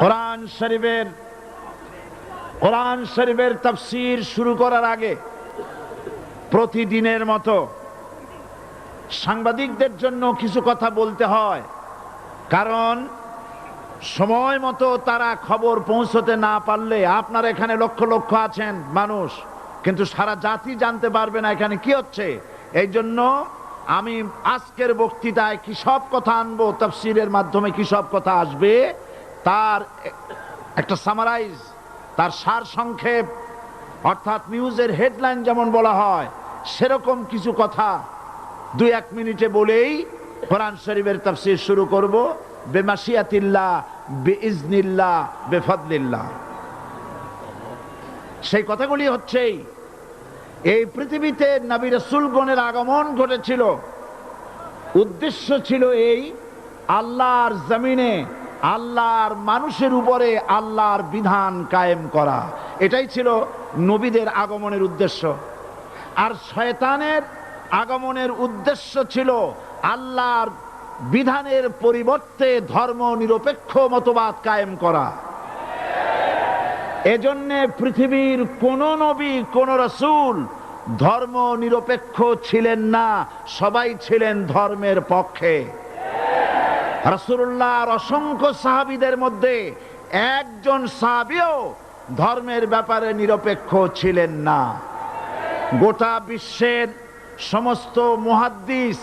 কোরআন শরীফের তাফসীর শুরু করার আগে প্রতিদিনের মতো সাংবাদিকদের জন্য কিছু কথা বলতে হয়, কারণ সময় মতো তারা খবর পৌঁছতে না পারলে, আপনারা এখানে লক্ষ লক্ষ আছেন মানুষ, কিন্তু সারা জাতি জানতে পারবে না এখানে কি হচ্ছে। এই জন্য আমি আজকের বক্তৃতায় কি সব কথা আনবো, তাফসীরের মাধ্যমে কি সব কথা আসবে, তার একটা সামারাইজ, তার সার সংক্ষেপ, অর্থাৎ নিউজের হেডলাইন যেমন বলা হয় সেরকম কিছু কথা 2-1 মিনিটে বলেই কোরআন শরীফের তাফসীর শুরু করব। বেমাশিয়াতিল্লাহ, বিইজনিল্লাহ, বেফাদলিল্লাহ। সেই কথাগুলি হচ্ছে, এই পৃথিবীতে নবী রাসূলগণের আগমন ঘটেছিল, উদ্দেশ্য ছিল এই আল্লাহর জমিনে আল্লাহর মানুষের উপরে আল্লাহর বিধান কায়েম করা। এটাই ছিল নবীদের আগমনের উদ্দেশ্য। আর শয়তানের আগমনের উদ্দেশ্য ছিল আল্লাহর বিধানের পরিবর্তে ধর্ম নিরপেক্ষ মতবাদ কায়েম করা। এজন্য পৃথিবীর কোন নবী, কোন রাসূল ধর্ম নিরপেক্ষ ছিলেন না, সবাই ছিলেন ধর্মের পক্ষে। রাসূলুল্লাহর অসংখ্য সাহাবীদের মধ্যে একজন সাহাবীও ধর্মের ব্যাপারে নিরপেক্ষ ছিলেন না। গোটা বিশ্বের সমস্ত মুহাদ্দিস,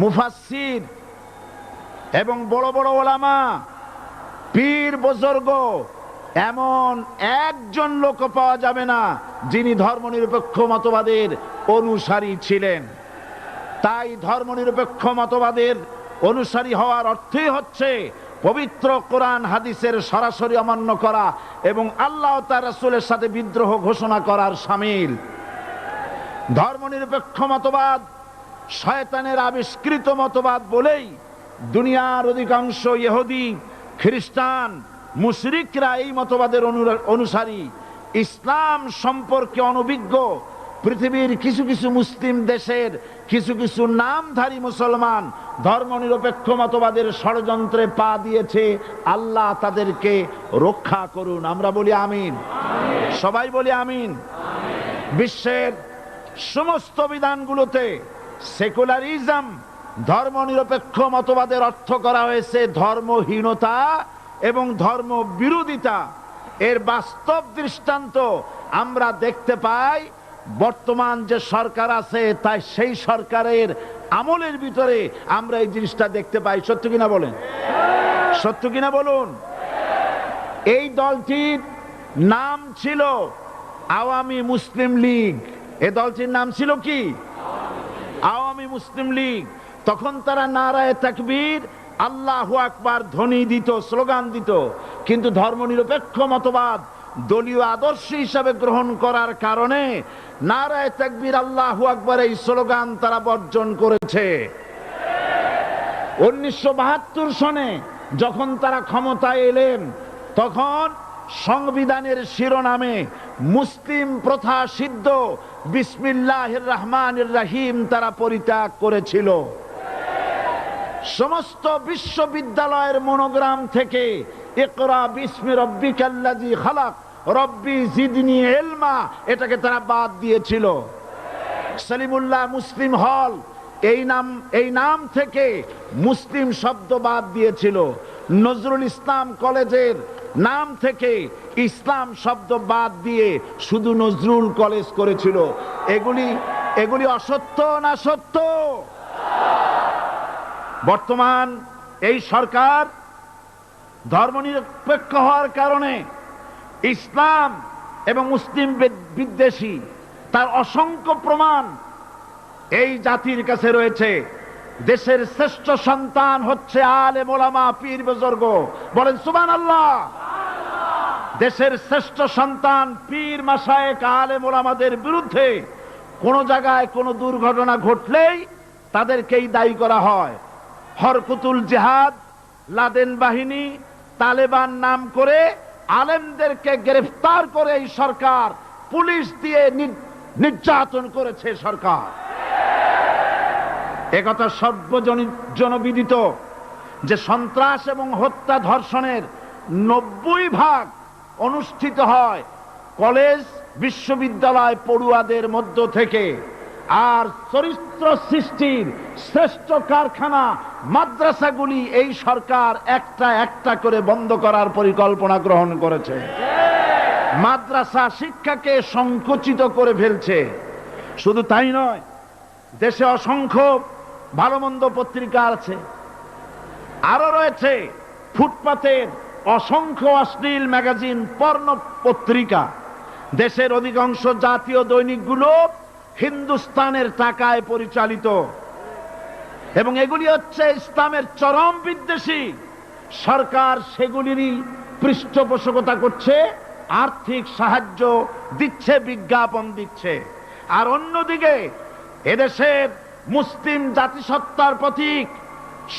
মুফাসসির এবং বড় বড় ওলামা, পীর বুজুর্গ, এমন একজন লোক পাওয়া যাবে না যিনি ধর্মনিরপেক্ষ মতবাদের অনুসারী ছিলেন। তাই ধর্মনিরপেক্ষ মতবাদের অনুসারী হওয়ার অর্থই হচ্ছে পবিত্র কোরআন হাদিসের সরাসরি অমান্য করা এবং আল্লাহ ও তার রাসূলের সাথে বিদ্রোহ ঘোষণা করার শামিল। ধর্মনিরপেক্ষ মতবাদ শয়তানের আবিষ্কৃত মতবাদ বলেই দুনিয়ার অধিকাংশ ইহুদি, খ্রিস্টান, মুশরিকরা এই মতবাদের অনুসারী। ইসলাম সম্পর্কে অনভিজ্ঞ পৃথিবীর কিছু কিছু মুসলিম দেশের কিছু কিছু নামধারী মুসলমান ধর্মনিরপেক্ষ মতবাদের ষড়যন্ত্রে পা দিয়েছে। আল্লাহ তাদেরকে রক্ষা করুন। আমরা বলি আমিন, সবাই বলি আমিন। বিশ্বের সমস্ত বিধানগুলোতে সেকুলারিজম, ধর্মনিরপেক্ষ মতবাদের অর্থ করা হয়েছে ধর্মহীনতা এবং ধর্ম বিরোধিতা। এর বাস্তব দৃষ্টান্ত আমরা দেখতে পাই বর্তমান যে সরকার আছে, তাই সেই সরকারের আমলের ভিতরে আমরা এই জিনিসটা দেখতে পাই। সত্য কিনা বলেন? সত্য কিনা বলুন? এই দলটির নাম ছিল আওয়ামী মুসলিম লীগ। এই দলটির নাম ছিল কি? আওয়ামী মুসলিম লীগ। তখন তারা নারায়ে তাকবীর, আল্লাহু আকবার ধ্বনি দিত, স্লোগান দিত, কিন্তু ধর্মনিরপেক্ষ মতবাদ দলীয় আদর্শ হিসাবে গ্রহণ করার কারণে নারায়ে তাকবীর, আল্লাহু আকবার এই স্লোগান তারা বর্জন করেছে। 1972 সনে যখন তারা ক্ষমতায় এলেন, তখন সংবিধানের শিরোনামে মুসলিম প্রথা সিদ্ধ বিসমিল্লাহির রহমানির রহিম তারা পরিত্যাগ করেছিল। সমস্ত বিশ্ববিদ্যালয়ের মনোগ্রাম থেকে ইকরা বিসমি রাব্বিকাল্লাযী খালাক রব্বি জিদনি ইলমা এটাকে তারা বাদ দিয়েছিল। সলিমুল্লাহ মুসলিম হল এই নাম থেকে মুসলিম শব্দ বাদ দিয়েছিল। নজরুল ইসলাম কলেজের নাম থেকে ইসলাম শব্দ বাদ দিয়ে শুধু নজরুল কলেজ করেছিল। এগুলি অসত্য না সত্য? বর্তমান এই সরকার ধর্মনিরপেক্ষ হওয়ার কারণে ইসলাম এবং মুসলিম বিদ্বেষী, তার অসংখ্য প্রমাণ এই জাতির কাছে রয়েছে। দেশের শ্রেষ্ঠ সন্তান হচ্ছে আলেম ওলামা, পীর বুজুর্গ। বলেন সুবহানাল্লাহ। দেশের শ্রেষ্ঠ সন্তান পীর মাশায়েখ আলেম ওলামাদের বিরুদ্ধে কোন জায়গায় কোনো দুর্ঘটনা ঘটলেই তাদেরকেই দায়ী করা হয়। হরকুতুল জিহাদ, লাদেন বাহিনী, তালেবান নাম করে আলেমদেরকে গ্রেফতার করে এই সরকার পুলিশ দিয়ে নির্যাতন করেছে সরকার। একথা সর্বজনবিদিত যে সন্ত্রাস এবং হত্যা ধর্ষণের 90% অনুষ্ঠিত হয় কলেজ বিশ্ববিদ্যালয় পড়ুয়াদের মধ্য থেকে। আর চরিত্র সৃষ্টির শ্রেষ্ঠ কারখানা মাদ্রাসাগুলি এই সরকার একটা একটা করে বন্ধ করার পরিকল্পনা গ্রহণ করেছে। মাদ্রাসা শিক্ষাকে সংকুচিত করে ফেলছে। শুধু তাই নয়, দেশে অসংখ্য ভালো মন্দ পত্রিকা আছে, আরো রয়েছে ফুটপাতের অসংখ্য অশ্লীল ম্যাগাজিন, পর্ণ পত্রিকা। দেশের অধিকাংশ জাতীয় দৈনিকগুলো হিন্দুস্তানের টাকায় পরিচালিত এবং এগুলি হচ্ছে ইসলামের চরম বিদ্বেষী। সরকার সেগুলিরই পৃষ্ঠপোষকতা করছে, আর্থিক সাহায্য দিচ্ছে, বিজ্ঞাপন দিচ্ছে। আর অন্যদিকে এদেশের মুসলিম জাতিসত্তার প্রতীক,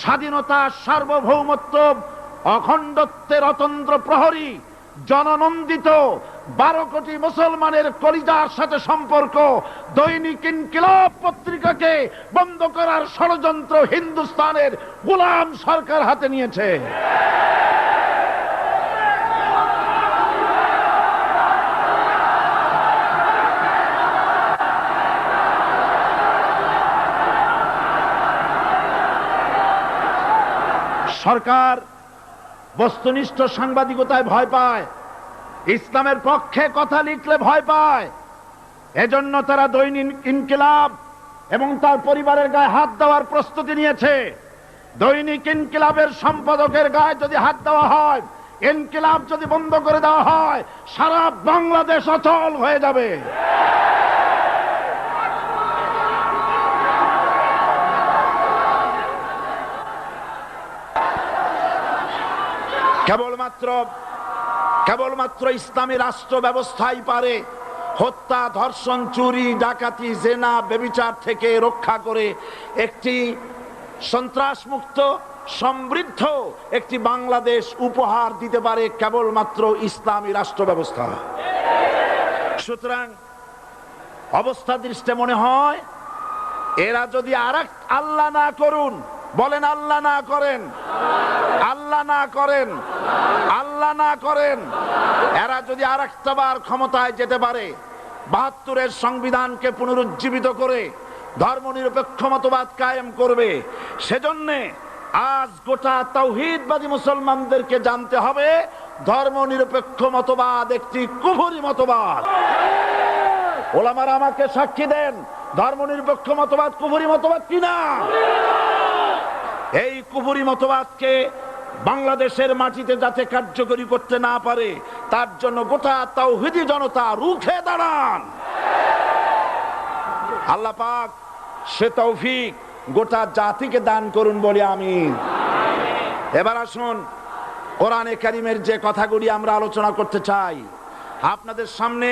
স্বাধীনতা, সার্বভৌমত্ব, অখণ্ডত্বের অতন্দ্র প্রহরী, জননন্দিত 12 কোটি মুসলমানের কলিজার সাথে সম্পর্ক দৈনিক ইনকিলাব পত্রিকাকে বন্ধ করার ষড়যন্ত্র হিন্দুস্তানের গোলাম সরকার হাতে নিয়েছে। সরকার বস্তুনিষ্ঠ সাংবাদিকতায় ভয় পায়, ইসলামের পক্ষে কথা লিখলে ভয় পায়। এজন্য তারা দৈনিক ইনকিলাব এবং তার পরিবারের গায়ে হাত দেওয়ার প্রস্তুতি নিয়েছে। দৈনিক ইনকিলাবের সম্পাদকের গায়ে যদি হাত দেওয়া হয়, ইনকিলাব যদি বন্ধ করে দেওয়া হয়, সারা বাংলাদেশ অচল হয়ে যাবে। কেবলমাত্র ইসলামী রাষ্ট্র ব্যবস্থাই পারে হত্যা, ধর্ষণ, চুরি, ডাকাতি, জেনা, ব্যভিচার থেকে রক্ষা করে একটি সন্ত্রাসমুক্ত সমৃদ্ধ একটি বাংলাদেশ উপহার দিতে পারে কেবলমাত্র ইসলামী রাষ্ট্র ব্যবস্থা। সুতরাং অবস্থা দৃষ্টে মনে হয় এরা যদি আরেক আল্লাহ না করুন, বলেন আল্লাহ না করেন, আল্লাহ না করেন, আল্লাহ না করেন, এরা যদি আরেকটা বার ক্ষমতায় যেতে পারে, ৭২-এর সংবিধানকে পুনরুজ্জীবিত করে ধর্মনিরপেক্ষ মতবাদ কায়েম করবে, সেজন্য আজ গোটা তাওহীদবাদী মুসলমানদেরকে জানতে হবে ধর্মনিরপেক্ষ মতবাদ একটি কুফরি মতবাদ। ওলামারা আমাকে সাক্ষী দেন, ধর্মনিরপেক্ষ মতবাদ কুফরি মতবাদ কিনা। এই কুফরি মতবাদকে বাংলাদেশের মাটিতে যাতে কার্যকরী করতে না পারে, তার জন্য গোটা তাওহীদি জনতা রুখে দাঁড়ান। আল্লাহ পাক সে তৌফিক গোটা জাতিকে দান করুন বলে আমিন। এবার আসুন কোরআনে কারীমের যে কথাগুলি আমরা আলোচনা করতে চাই, আপনাদের সামনে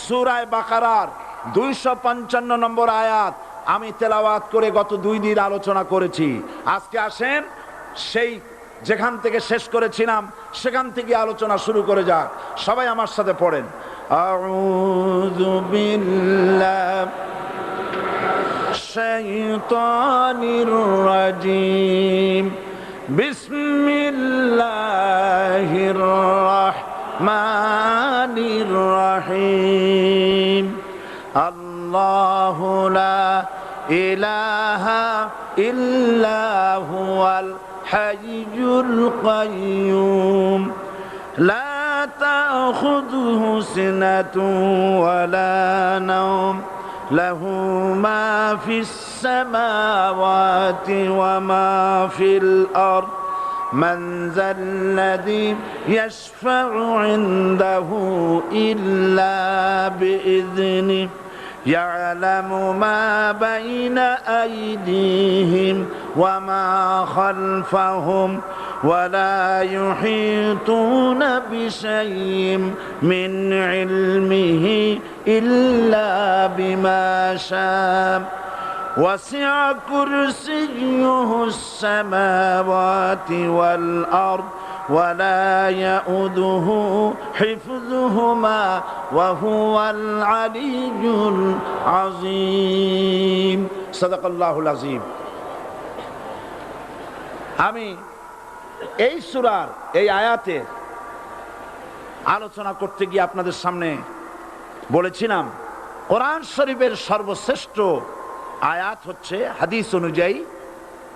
সূরা বাকারার 255 নম্বর আয়াত আমি তেলাওয়াত করে গত 2 দিন আলোচনা করেছি। আজকে আসেন সেই যেখান থেকে শেষ করেছিলাম সেখান থেকে আলোচনা শুরু করে যাক। সবাই আমার সাথে পড়েন, আউযু বিল্লাহি শাইতানির রাজিম, বিসমিল্লাহির রাহমানির রাহিম। আল্লাহু লা ইলাহা ইল্লা হুয়াল হাইয়ুল কাইয়্যুম, লা তাখুযুহু সিনাতুন ওয়ালা নাওম, লাহু মা ফিস সামাওয়াতি ওয়া মা ফিল আরদ, মান যাল্লাযী ইয়াশফা'ু ইনদাহু ইল্লা বিইذনিহি, ইয়ালামু মা বাইনা আইদিহিম ওয়া মা খালফাহুম, ওয়া লা ইউহীতুনা বিশাইইন মিন ইলমিহি ইল্লা বিমা শাআ, ওয়াসি'a কুরসিয়্যুহুস সামাওয়াতি ওয়াল আরদ, ওয়া লা ইয়াউদুহু হিফযুহুমা ওয়া হুয়াল আলিয়্যুল আযীম। সাদাকাল্লাহুল আযীম। আমি এই সূরার এই আয়াতে আলোচনা করতে গিয়ে আপনাদের সামনে বলেছিলাম কোরআন শরীফের সর্বশ্রেষ্ঠ আয়াত হচ্ছে হাদিস অনুযায়ী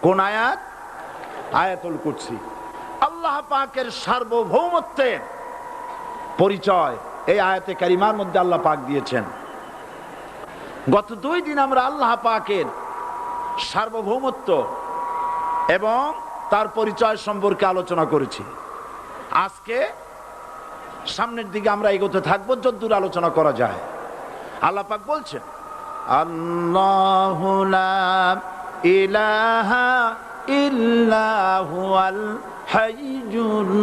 কোন আয়াত? আয়াতুল কুরসি। আল্লাহ পাকের সার্বভৌমত্বের পরিচয় এই আয়াতে কারিমার মধ্যে আল্লাহ পাক দিয়েছেন। গত 2 দিন আমরা আল্লাহ পাকের সার্বভৌমত্ব এবং তার পরিচয় সম্পর্কে আলোচনা করেছি। আজকে সামনের দিকে আমরা এগোতে থাকবো যতদূর আলোচনা করা যায়। আল্লাহ পাক বলছেন আল্লাহু লা ইলাহা ইল্লা হুয়াল হাইয়ুল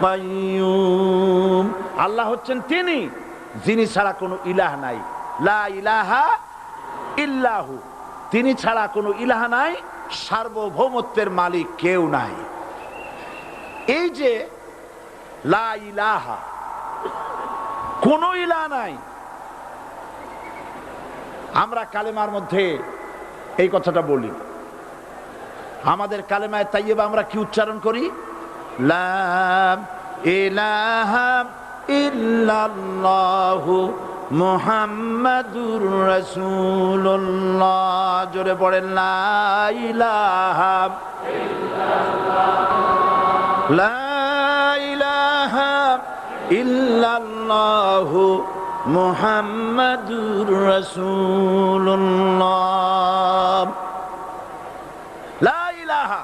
কাইয়্যুম। আল্লাহ হচ্ছেন তিনি যিনি ছাড়া কোনো ইলাহ নাই। লা ইলাহা ইল্লাহু, তিনি ছাড়া কোনো ইলাহ নাই, সার্বভৌমত্বের মালিক কেউ নাই। এই যে লা ইলাহা, কোনো ইলাহ নাই, আমরা কালেমার মধ্যে এই কথাটা বলি। আমাদের কালেমায়ে তাইয়্যিবা আমরা কি উচ্চারণ করি? লা ইলাহা ইল্লাল্লাহু মুহাম্মাদুর রাসূলুল্লাহ। জোরে পড়েন লা ইলাহা ইল্লাল্লাহ, লা ইলাহা ইল্লাল্লাহু মুহাম্মাদুর রাসূলুল্লাহ। লা ইলাহা,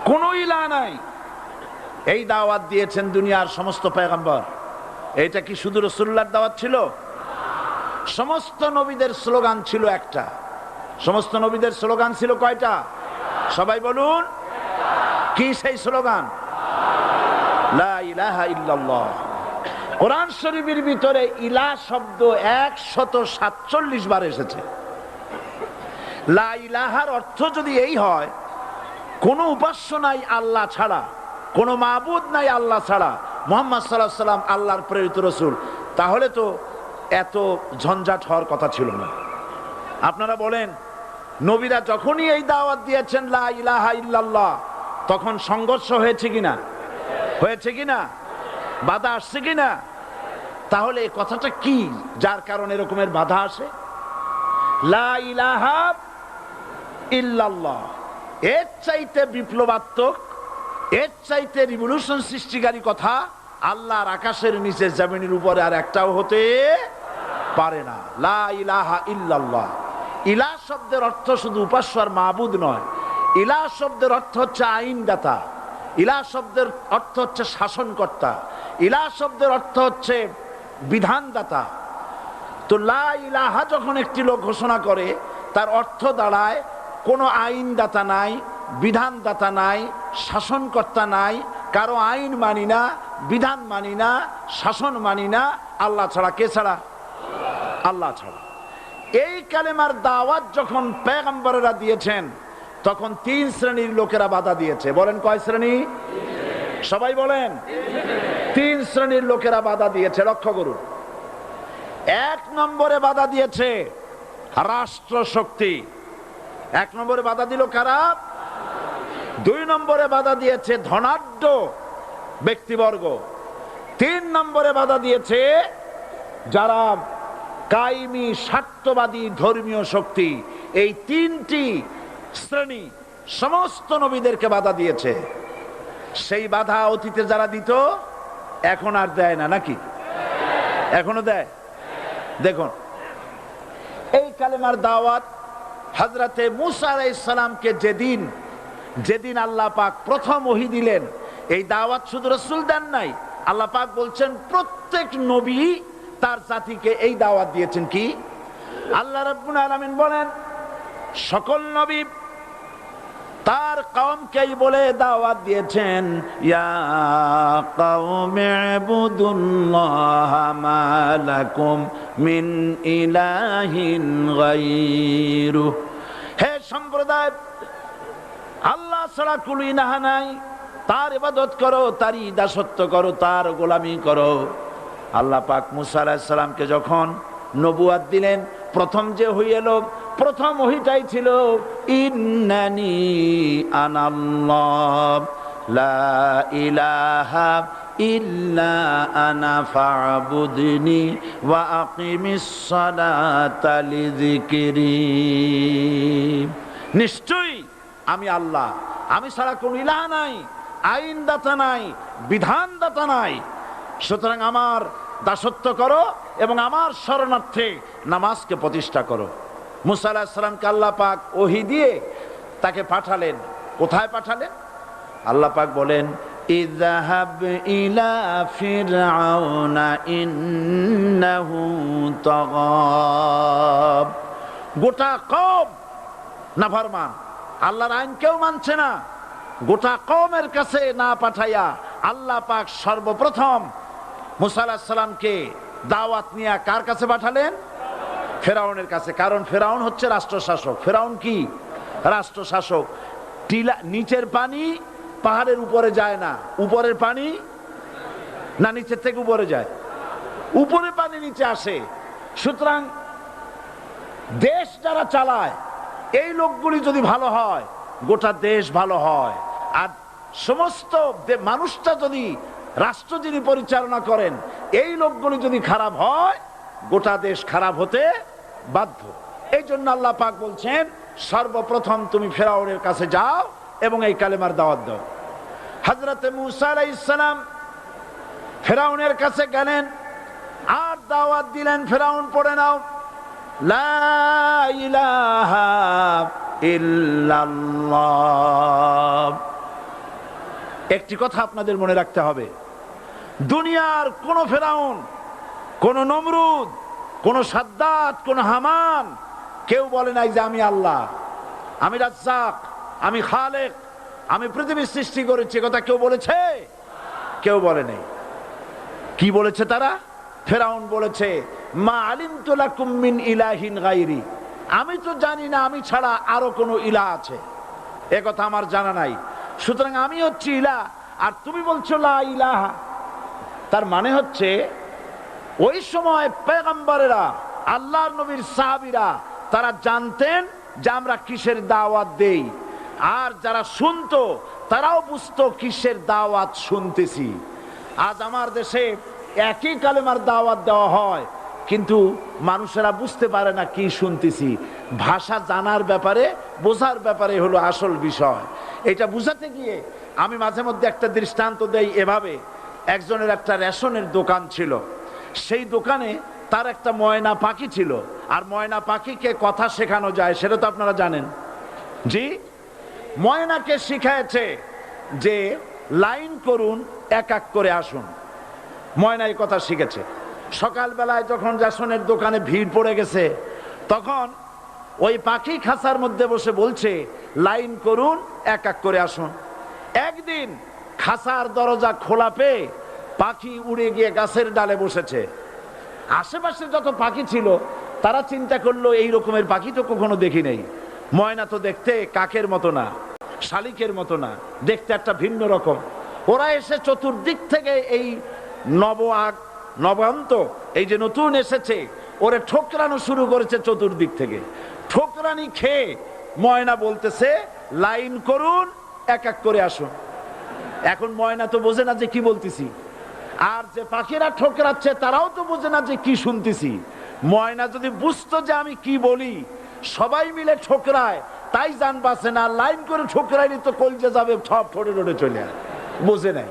কোন ইলাহ নাই। এই দাওয়াত দিয়েছেন দুনিয়ার সমস্ত পয়গম্বর। এটা কি শুধু রাসূলুল্লাহর দাওয়াত ছিল? সমস্ত নবীদের স্লোগান ছিল একটা। সমস্ত নবীদের স্লোগান ছিল কয়টা? সবাই বলুন, কি সেই স্লোগান? লা ইলাহা ইল্লাল্লাহ। কোরআন শরীফের ভিতরে ইলাহ শব্দ 147 বার এসেছে। লা ইলাহার অর্থ যদি এই হয় কোনো উপাস্য নাই আল্লাহ ছাড়া, কোনো মাবুদ নাই আল্লাহ ছাড়া, মুহাম্মদ সাল্লাল্লাহু আলাইহি ওয়াসাল্লাম আল্লাহর প্রেরিত রাসূল, তাহলে তো এত ঝঞ্ঝাট হওয়ার কথা ছিল না। আপনারা বলেন, নবীরা যখনই এই দাওয়াত দিয়েছেন লা ইলাহা ইল্লাল্লাহ, তখন সংঘর্ষ হয়েছে কিনা? হয়েছে কিনা? বাধা আসছে কিনা? তাহলে এই কথাটা কি যার কারণে এরকমের বাধা আসে? লা ইলাহা ইল্লাল্লাহ, এর চাইতে বিপ্লবাত্মক, এর চাইতে রিভলিউশন সৃষ্টিকারী কথা আল্লাহর আকাশের নিচে জমিনের উপরে আর একটাও হতে পারে না। লা ইলাহা ইল্লাল্লাহ। ইলাহ শব্দের অর্থ শুধু উপাস্য আর মাবুদ নয়। ইলাহ শব্দের অর্থ হচ্ছে আইনদাতা, ইলাহ শব্দের অর্থ হচ্ছে শাসনকর্তা, ইলাহ শব্দের অর্থ হচ্ছে বিধানদাতা। তো লা ইলাহা যখন একটি লোক ঘোষণা করে, তার অর্থ দাঁড়ায় কোনো আইনদাতা নাই, বিধানদাতা নাই, শাসনকর্তা নাই, কারো আইন মানি না, বিধান মানি না, শাসন মানি না, আল্লাহ ছাড়া। কে ছাড়া? আল্লাহ ছাড়া। এই কালেমার দাওয়াত যখন পয়গম্বরেরা দিয়েছেন, তখন 3 শ্রেণীর লোকেরা বাধা দিয়েছে। বলেন কয় শ্রেণী? সবাই বলেন। 3 শ্রেণীর লোকেরা বাধা দিয়েছে। লক্ষ্য করুন। 1 নম্বরে বাধা দিয়েছে রাষ্ট্র শক্তি। 1 নম্বরে বাধা দিল কারা? 2 নম্বরে বাধা দিয়েছে ধনাঢ্য ব্যক্তিবর্গ। 3 নম্বরে বাধা দিয়েছে যারা কায়েমি স্বার্থবাদী ধর্মীয় শক্তি। এই 3টি শ্রেণী সমস্ত নবীদেরকে বাধা দিয়েছে। সেই বাধা অতীতে যারা দিত এখন আর দেয় না, নাকি? এখনো দেয়। দেখুন, এই কালেমার দাওয়াত হযরতে মূসা আলাইহিস সালামকে যেদিন আল্লাহ পাক প্রথম ওহী দিলেন, এই দাওয়াত শুধু রাসূল দেন নাই, আল্লাহ পাক বলছেন প্রত্যেক নবী তার জাতিকে এই দাওয়াত দিয়েছেন। কি? আল্লাহ রাব্বুল আলামিন বলেন, সকল নবী তার কওমকেই বলে দাওয়াত দিয়েছেন, ইয়া কওমি ইবুদুল্লাহা মা লাকুম মিন ইলাহিন গায়রু। হে সম্প্রদায়, আল্লাহ ছাড়া কোনো ইলাহ নাই, তার ইবাদত করো, তারই দাসত্ব করো, তার গোলামি করো। আল্লাহ পাক মূসা আলাইহিস সালামকে যখন নবুয়াত দিলেন, প্রথম যে ওহী এলো, প্রথম ওহীটাই ছিল ইন্নানি আনাল্লাহ লা ইলাহা ইল্লা আনা ফা'বুদনি ওয়া আকিমিস সালাতা লিযিকরি। নিশ্চয়ই আমি আল্লাহ, আমি ছাড়া কোনো ইলাহ নাই, আইনদাতা নাই, বিধানদাতা নাই, সুতরাং আমার দাসত্ব করো এবং আমার শরণার্থে নামাজকে প্রতিষ্ঠা করো। মুসা আলাইহিস সালামকে আল্লাহ পাক ওহী দিয়ে তাকে পাঠালেন। কোথায় পাঠালেন? আল্লাহ পাক বলেন, ইযহাব ইলা ফিরআউনা ইন্নাহু তাগাব। গোটা কওম নাফরমান, আল্লাহর আইন কেউ মানছে না। গোটা কওমের কাছে না পাঠাইয়া আল্লাহ পাক সর্বপ্রথম মুসা আলাইহিস সালামকে দাওয়াত নিয়ে কার কাছে পাঠালেন? ফেরাউনের কাছে। কারণ ফেরাউন হচ্ছে রাষ্ট্রশাসক। ফেরাউন কি? রাষ্ট্রশাসক। টিলা, নিচের পানি পাহাড়ের উপরে যায় না, উপরের পানি না নিচের থেকে উপরে যায়, উপরে পানি নিচে আসে। সুতরাং দেশ যারা চালায় এই লোকগুলি যদি ভালো হয়, গোটা দেশ ভালো হয়। আর সমস্ত মানুষটা যদি, রাষ্ট্র যিনি পরিচালনা করেন এই লোকগুলি যদি খারাপ হয়, গোটা দেশ খারাপ হতে বাধ্য। এই জন্য আল্লাহ পাক বলছেন, সর্বপ্রথম তুমি ফেরাউনের কাছে যাও এবং এই কালেমার দাওয়াত দাও। হযরত মুসা আলাইহিস সালাম ফেরাউনের কাছে গেলেন আর দাওয়াত দিলেন, ফেরাউন পড়ে নাও, লা ইলাহা ইল্লাল্লাহ। একটি কথা আপনাদের মনে রাখতে হবে, দুনিয়ার কোন ফেরাউন, কোন নমরুদ, কোন সাদ্দাত, কোন হামান কেউ বলে নাই যে আমি আল্লাহ, আমি রাজ্জাক, আমি খালেক, আমি পৃথিবী সৃষ্টি করেছি। কথা কেউ বলেছে? কেউ বলে নাই। কি বলেছে তারা? ফেরাউন বলেছে, মা আলিমতু লাকুম মিন ইলাহিন গায়রি, আমি তো জানি না আমি ছাড়া আরো কোনো ইলাহ আছে, এ কথা আমার জানা নাই, সুতরাং আমি হচ্ছি ইলাহ, আর তুমি বলছো লা ইলাহা। তার মানে হচ্ছে ওই সময় পয়গম্বরেরা, আল্লাহর নবীর সাহাবীরা তারা জানতেন যে আমরা কিসের দাওয়াত দেই, আর যারা শুনতো তারাও বুঝতো কিসের দাওয়াত শুনতেছি। আজ আমার দেশে একই কালেমার দাওয়াত দেওয়া হয়, কিন্তু মানুষেরা বুঝতে পারে না কি শুনতেছি। ভাষা জানার ব্যাপারে, বোঝার ব্যাপারে হলো আসল বিষয়। এটা বুঝাতে গিয়ে আমি মাঝে মধ্যে একটা দৃষ্টান্ত দেই এভাবে। একজনের একটা রেশনের দোকান ছিল, সেই দোকানে তার একটা ময়না পাখি ছিল। আর ময়না পাখিকে কথা শেখানো যায় সেটা তো আপনারা জানেন। জি, ময়নাকে শিখায়েছে যে লাইন করুন, এক এক করে আসুন। ময়না এই কথা শিখেছে। সকালবেলায় যখন রেশনের দোকানে ভিড় পড়ে গেছে, তখন ওই পাখি খাঁচার মধ্যে বসে বলছে লাইন করুন, এক এক করে আসুন। একদিন খাঁচার দরজা খোলা পেয়ে পাখি উড়ে গিয়ে গাছের ডালে বসেছে। আশেপাশে যত পাখি ছিল তারা চিন্তা করলো এই রকমের পাখি তো কখনো দেখি নেই। ময়না তো দেখতে কাকের মতো না, শালিকের মতো না, দেখতে একটা ভিন্ন রকম। ওরা এসে চতুর্দিক থেকে এই নবান্ত, এই যে নতুন এসেছে, ওরে ঠোকরানো শুরু করেছে চতুর্দিক থেকে। ঠোকরানি খেয়ে ময়না বলতেছে লাইন করুন, এক এক করে আসুন। এখন ময়না তো বোঝে না যে কি বলতেছি, আর যে পাখিরা ঠোকরাচ্ছে তারাও তো বোঝে না যে কি শুনতেছি। ময়না যদি বুঝতো যে আমি কি বলি, সবাই মিলে ঠোকরায়, তাই জান বাঁচে না। লাইন করে ঠোকরাইনি তো কলজে যাবে, সব ঠোঁটে ঠোঁটে চলে আসে, বোঝে নাই।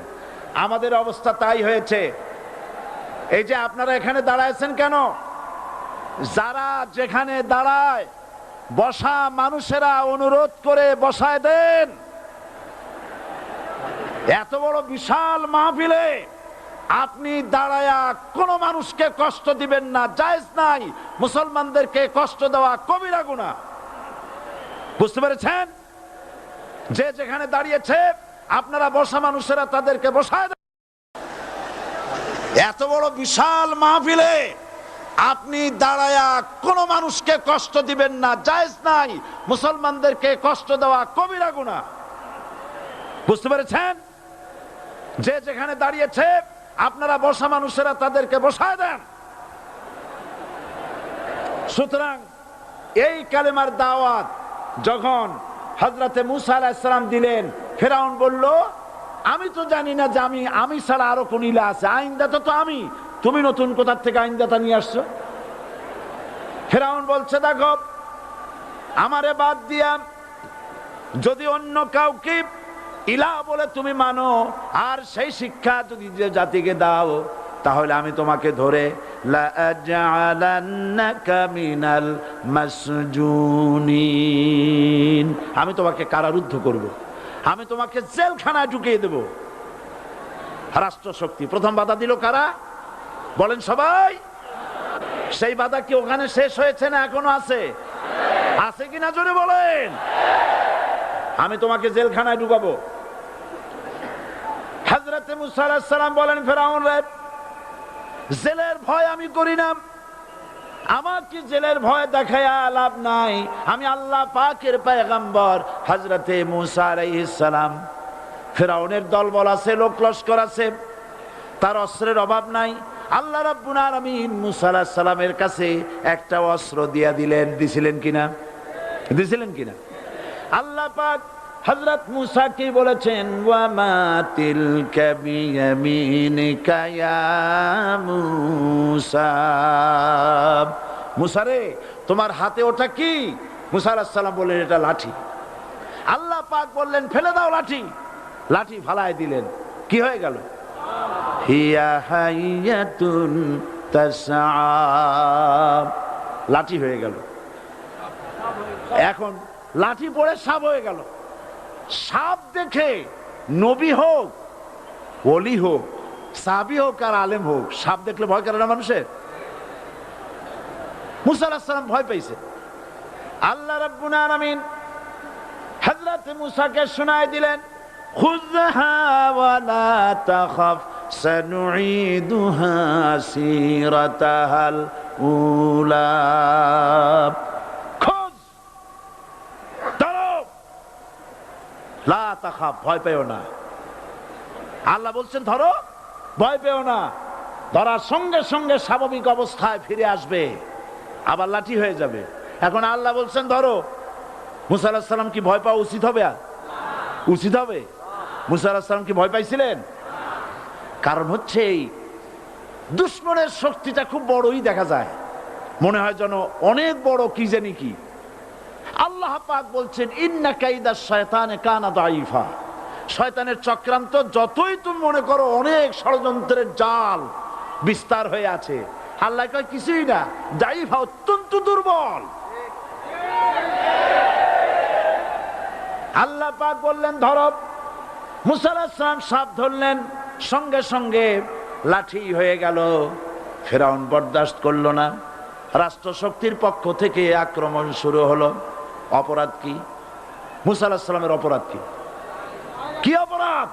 আমাদের অবস্থা তাই হয়েছে। এই যে আপনারা এখানে দাঁড়াইছেন কেন? যারা যেখানে দাঁড়ায় বসা মানুষেরা অনুরোধ করে বসায় দেন। এত বড় বিশাল মাহফিলে আপনি দাঁড়ায়া কোন মানুষকে কষ্ট দিবেন না, জায়েজ নাই। মুসলমানদেরকে কষ্ট দেওয়া কবিরা গুনাহ। বুঝতে পেরেছেন? যে যেখানে দাঁড়িয়েছে আপনারা বসা মানুষেরা তাদেরকে বসায় দেন। এত বড় বিশাল মাহফিলে আপনি দাঁড়ায়া কোন মানুষকে কষ্ট দিবেন না, জায়েজ নাই। মুসলমানদেরকে কষ্ট দেওয়া কবিরা গুনাহ। বুঝতে পেরেছেন? যে যেখানে দাঁড়িয়েছে আপনারা বসা মানুষেরা তাদেরকে বসায় দেন। সুতরাং এই কালেমার দাওয়াত যখন হযরতে মুসা আলাইহিস সালাম দিলেন, ফেরাউন বলল আমি তো জানি না যে আমি ছাড়া আরো কোন ইলা আছে, আইনদাতা তো আমি, তুমি নতুন কোথার থেকে আইনদাতা নিয়ে আসছো? ফেরাউন বলছে দেখো, আমারে বাদ দিয়া যদি অন্য কাউকে ইলা বলে তুমি মানো আর সেই শিক্ষা যদি যে জাতিকে দাও, তাহলে আমি তোমাকে ধরে লাআজআলান্নাকা মিনাল মাসজুনিন, আমি তোমাকে কারারুদ্ধ করব, আমি তোমাকে জেলখানায় ঢুকিয়ে দেব। রাষ্ট্রশক্তি প্রথম বাধা দিল কারা? বলেন সবাই। সেই বাধা কি ওখানে শেষ হয়েছে না এখনো আছে? আছে কিনা জোরে বলেন। আমি তোমাকে জেলখানায় ঢুকাবো। হযরতে মুসা আলাইহিস সালাম বলেন ফেরাউন রে, জেলের ভয় আমি করি না, আমাকে জেলের ভয় দেখায়া লাভ নাই, আমি আল্লাহ পাকের পয়গম্বর হযরতে মুসা আলাইহিস সালাম। ফেরাউনের দলবল আছে, লোক লস্কর আছে, তার অস্ত্রের অভাব নাই। আল্লাহ রাব্বুল আলামিন মুসা আলাইহিস সালামের কাছে একটা অস্ত্র দিয়া দিলেন, দিছিলেন কিনা? আল্লাহ পাক হযরত মুসা কি বলেছেন, ওয়া মা তিলকা বিয়ামিনিকা ইয়া মুসা, মুসা রে তোমার হাতে ওটা কি? মুসা আলাইহিস সালাম বললেন এটা লাঠি। আল্লাহ পাক বললেন ফেলে দাও লাঠি, লাঠি ফালায় দিলেন, কি হয়ে গেল? হিয়া হাইয়াতুন তাসআ, লাঠি হয়ে গেল। এখন লাঠি পড়ে সাপ হয়ে গেল। সাপ দেখে নবী হোক, ওলি হোক, সাহাবী হোক আর আলেম হোক, সাপ দেখলে ভয় করে না মানুষের? মুসা আলাইহিস সালাম ভয় পাইছে। আল্লাহ রাব্বুল আলামিন হযরত মুসাকে শোনায় দিলেন, খুযহা ওয়া লা তাখাফ সানুঈদুহা সিরাতাহাল উলা, লা তাখাফ, ভয় পেও না। আল্লাহ বলছেন ধরো, ভয় পেও না। ধরার সঙ্গে সঙ্গে স্বাভাবিক অবস্থায় ফিরে আসবে, আবার লাঠি হয়ে যাবে। এখন আল্লাহ বলছেন ধরো, মুসা আলাইহিস সালাম কি ভয় পাওয়া উচিত হবে? উচিত হবে? মুসা আলাইহিস সালাম কি ভয় পাইছিলেন? কারণ হচ্ছে এই দুশমনের শক্তিটা খুব বড়ই দেখা যায়, মনে হয় যেন অনেক বড়, কি জানি কি। আল্লাহ পাক বলছেন ইন্না কাইদাশ শায়তানে কানা দাঈফা, শয়তানের চক্রান্ত যতই তুমি মনে করো অনেক ষড়যন্ত্রের জাল বিস্তার হয়ে আছে, আল্লাহ কয় কিছুই না, দাঈফা অত্যন্ত দুর্বল। আল্লাহ পাক বললেন ধরো, মুসা আলাইহিস সালাম সাপ ধরলেন, সঙ্গে সঙ্গে লাঠি হয়ে গেল। ফেরাউন বরদাস্ত করলো না, রাষ্ট্রশক্তির পক্ষ থেকে আক্রমণ শুরু হলো। অপরাধ কি? মুসা আলাইহিস সালামের অপরাধ কি? কি অপরাধ?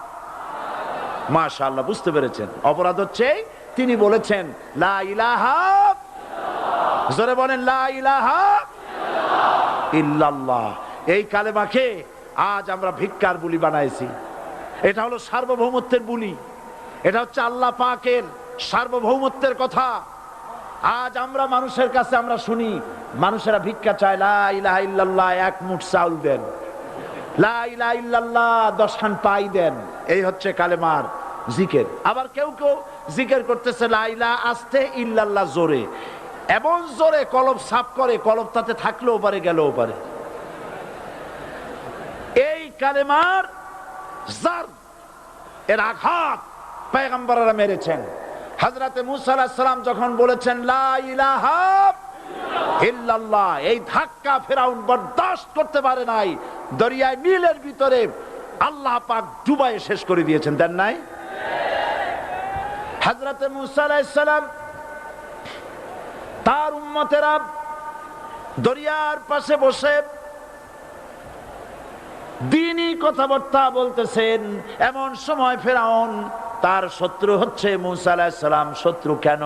মাশাআল্লাহ, বুঝতে পেরেছেন। অপরাধ হচ্ছে তিনি বলেছেন লা ইলাহা, জোরে বলেন লা ইলাহা ইল্লাল্লাহ। এই কালেমাকে আজ আমরা ভিক্ষার বুলি বানাইছি। এটা হলো সার্বভৌমত্বের বুলি, এটা হচ্ছে আল্লাহ পাকের সার্বভৌমত্বের কথা। আজ আমরা মানুষের কাছে আমরা শুনি, মানুষেরা ভিক্ষা চায়, লা ইলাহা ইল্লাল্লাহ, এক মুঠ চাউল দেন, লা ইলাহা ইল্লাল্লাহ 10 খান পাই দেন। এই হচ্ছে কালেমার জিকির। আবার কেউ কেউ জিকির করতেছে লা ইলাহা আস্তে, ইল্লাল্লাহ জোরে, এমন জোরে কলব সাফ করে, কলব তাতে থাকলেও পারে গেলেও পারে। এই কালেমার জার, এর আঘাত পয়গম্বররা মেরেছেন। হযরতে মুসা আলাইহিস সালাম যখন বলেছেন লা ইলাহা ইল্লাল্লাহ, এই ধাক্কা ফেরাউন বরদাস্ত করতে পারে নাই। দরিয়ায় নীলের ভিতরে আল্লাহ পাক ডুবাইয়ে শেষ করে দিয়েছেন, দেন নাই? হযরতে মুসা আলাইহিস সালাম তার উম্মতেরা দরিয়ার পাশে বসে দ্বীনি কথাবার্তা বলতেছেন। এমন সময় ফেরাউন, তার শত্রু হচ্ছে মুসা আলাইহিস সালাম। শত্রু কেন?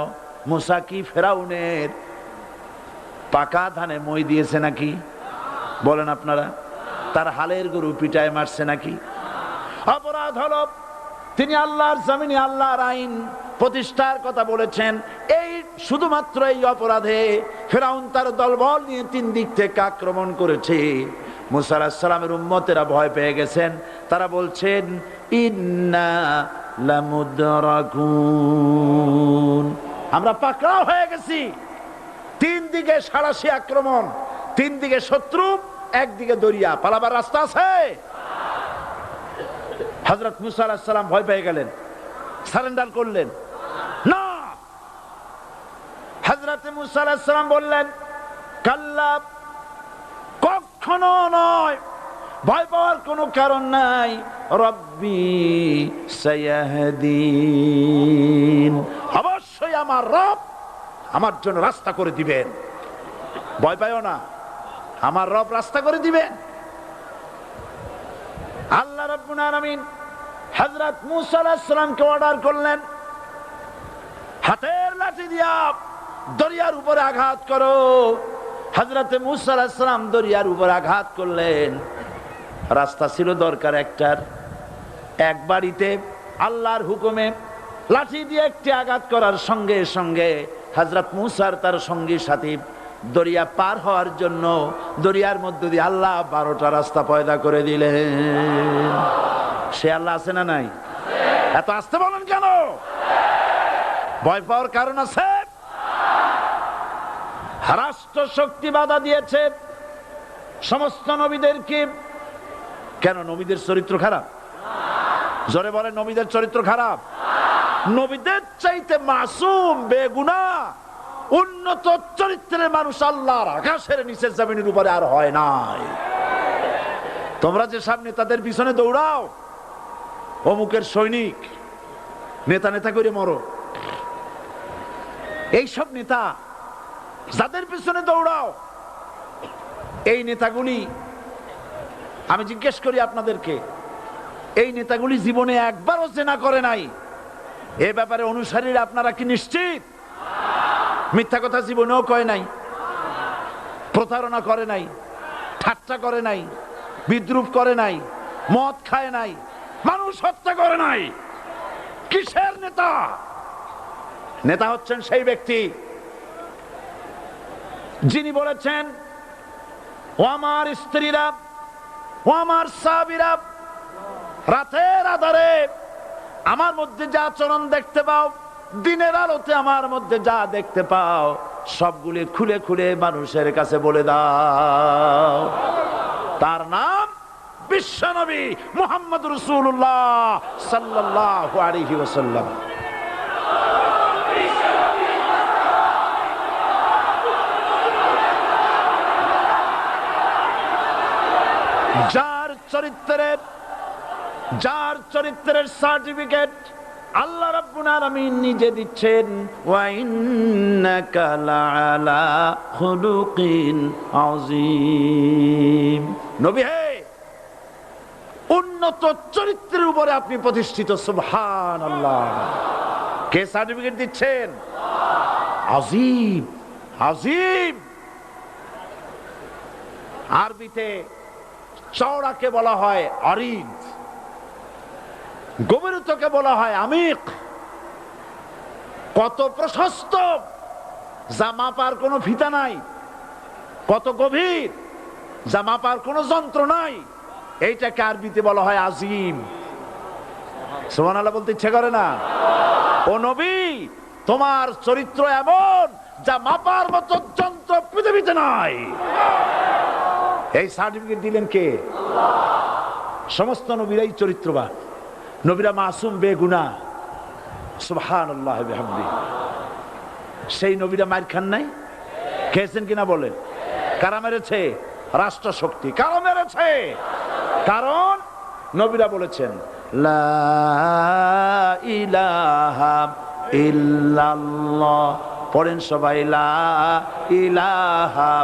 মুসা কি ফেরাউনের পাকা ধানে মই দিয়েছে নাকি? বলেন আপনারা। তার হালের গরু পিটায় মারছে নাকি? অপরাধ হলো তিনি আল্লাহর জমিনে আল্লাহর আইন প্রতিষ্ঠার কথা বলেছেন। এই শুধুমাত্র এই অপরাধে ফেরাউন তার দলবল নিয়ে 3 দিক থেকে আক্রমণ করেছে। মুসা আলাইহিস সালামের উম্মতেরা ভয় পেয়ে গেছেন, তারা বলছেন ইন্না লামুদরাকুন, আমরা পাকড়াও হয়ে গেছি। তিন দিকে সাঁড়াশি আক্রমণ, তিন দিকে শত্রু, একদিকে দরিয়া, পালাবার রাস্তা আছে? হযরত মুসা আলাইহিস সালাম ভয় পেয়ে গেলেন, সারেন্ডার করলেন না। হযরত মুসা আলাইহিস সালাম বললেন কাল্লা, কখনো নয়, ভয় পাওয়ার কোনো কারণ নাই। রব্বি সায়াহদিন, অবশ্যই আমার রব আমার জন্য রাস্তা করে দিবেন। ভয় পাইও না, আমার রব রাস্তা করে দিবেন। আল্লাহ রাব্বুল আলামিন হযরত মুসা আলাইহিস সালামকে অর্ডার করলেন, হাতের লাঠি দিয়া দরিয়ার উপরে আঘাত করো। হযরত মুসা আলাইহিস সালাম দরিয়ার উপর আঘাত করলেন। রাস্তা ছিল দরকার একটার, এক বাড়িতে আল্লাহর হুকুমে লাঠি দিয়ে একটি আঘাত করার সঙ্গে সঙ্গে হযরত মুসার তার সঙ্গী সাথী দরিয়া পার হওয়ার জন্য দরিয়ার মধ্য দিয়ে আল্লাহ 12টা রাস্তা পয়দা করে দিলেন। সে আল্লাহ আছে না নাই? এত আসতে বলেন কেন? ভয় পাওয়ার কারণ আছে? রাষ্ট্র শক্তি বাধা দিয়েছে সমস্ত নবীদেরকে। কেন? নবীদের চরিত্র খারাপ? জোরে বলেন, নবীদের চরিত্র খারাপ? নবীদের চাইতে মাসুম বেগুনাহ উন্নত চরিত্রের মানুষ আল্লাহর আকাশের নিচের জমিনের উপরে আর হয় নাই। তোমরা যে সব নেতাদের পিছনে দৌড়াও, অমুকের সৈনিক, নেতা নেতা করে মরো, এইসব নেতা যাদের পিছনে দৌড়াও, এই নেতাগুলি, আমি জিজ্ঞেস করি আপনাদেরকে, এই নেতাগুলি জীবনে একবারও জেনা করে নাই। এ ব্যাপারে অনুসারীরা আপনারা কি নিশ্চিত? মিথ্যা কথা জীবনেও কয় নাই, প্রতারণা করে নাই, ঠাট্টা করে নাই, বিদ্রুপ করে নাই, মদ খায় নাই, মানুষ হত্যা করে নাই। কিসের নেতা? নেতা হচ্ছেন সেই ব্যক্তি যিনি বলেছেন, ও আমার স্ত্রীরা, ও আমার সাহাবীরা, রাতের আধারে আমার মধ্যে যা আচরণ দেখতে পাও, দিনের আলোতে আমার মধ্যে যা দেখতে পাও, সবগুলি খুলে খুলে মানুষের কাছে বলে দাও। তার নাম বিশ্বনবী মুহাম্মদ রাসূলুল্লাহ সাল্লাল্লাহু আলাইহি ওয়াসাল্লাম। যার চরিত্রের সার্টিফিকেট আল্লাহ রাব্বুল আলামিন নিজে দিচ্ছেন, ওয়া ইন্নাকা লাআলা খুলুকিন আযীম। নবী হে, উন্নত চরিত্রের উপরে আপনি প্রতিষ্ঠিত। সুবহানাল্লাহ। কে সার্টিফিকেট দিচ্ছেন? আযীম, আযীম। আরবিতে চওড়াকে বলা হয় আরিদ, গভীরতাকে বলা হয় আমিক। কত প্রশস্ত, যা মাপার কোনো ফিতা নাই, কত গভীর, যা মাপার কোনো যন্ত্র নাই, এইটাকে আরবিতে বলা হয় আজিম। সুবহানাল্লাহ বলতে ইচ্ছে করে না? ও নবী, তোমার চরিত্র এমন যা মাপার মতো যন্ত্র পৃথিবীতে নাই। এই সার্টিফিকেট দিলেন কে? সমস্ত নবীরাই চরিত্রবান, নবীরা মাসুম বেগুনাহ। সুবহানাল্লাহ বিহামদিহি। সেই নবীরা মার খান নাই? খেয়েছেন কিনা বলেন? কারা মেরেছে? রাষ্ট্র শক্তি। কারা মেরেছে? কারণ নবীরা বলেছেন লা ইলাহা ইল্লাল্লাহ। পড়েন সবাই, লা ইলাহা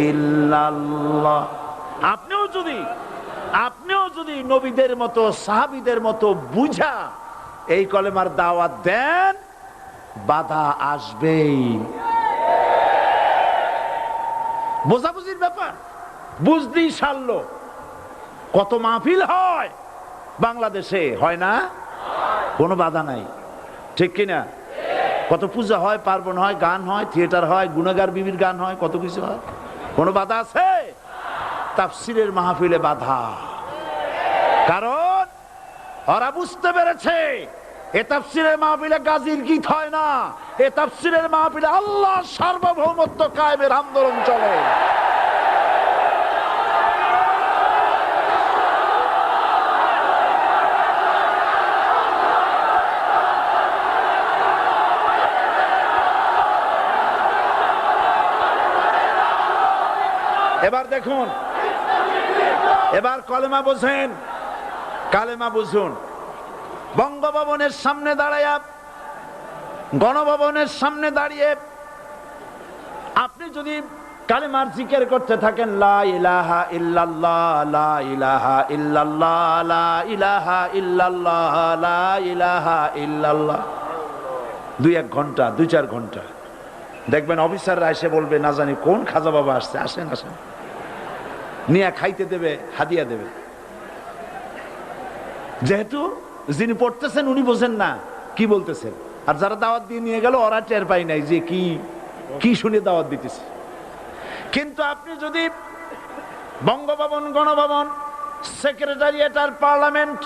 ইল্লাল্লাহ। আপনিও যদি নবীদের মতো, সাহাবীদের মতো বুঝা এই কলেমার দাওয়াত দেন, বাধা আসবেই। বোঝাবুঝির ব্যাপার, বুঝতেই সারলো। কত মাহফিল হয় বাংলাদেশে, হয় না? কোনো বাধা নাই, ঠিক কিনা? কত পূজা হয়, পার্বণ হয়, গান হয়, থিয়েটার হয়, গুনাহগার বিবির গান হয়, কত কিছু হয়। কোনো বাধা আছে? তাফসীরের মাহফিলে বাধা। কারণ ওরা বুঝতে পেরেছে এ তাফসীরের মাহফিলে গাজীর গীত হয় না, এ তাফসীরের মাহফিলে আল্লাহর সার্বভৌমত্ব কায়েমের আন্দোলন চলে। এবার দেখুন, এবার কলেমা বোঝেন, কালেমা বুঝুন। বঙ্গভবনের সামনে দাঁড়ায়া, গণভবনের সামনে দাঁড়িয়ে আপনি যদি কালেমার জিকির করতে থাকেন, লা ইলাহা ইল্লাল্লাহ, লা ইলাহা ইল্লাল্লাহ, লা ইলাহা ইল্লাল্লাহ, লা ইলাহা ইল্লাল্লাহ, 2-1 ঘন্টা, 2-4 ঘন্টা, দেখবেন অফিসাররা এসে বলবে, না জানি কোন খাজা বাবা আসছে, আসেন আসেন, নিয়ে খাইতে দেবে, হাদিয়া দেবে। যেহেতু যিনি পড়তেছেন উনি বোঝেন না কি বলতেছেন, আর যারা দাওয়াত দিয়ে নিয়ে গেল ওরা টের পায় নাই যে কি কি শুনে দাওয়াত দিতেছে। কিন্তু আপনি যদি বঙ্গভবন, গণভবন, সেক্রেটারিয়েট আর পার্লামেন্ট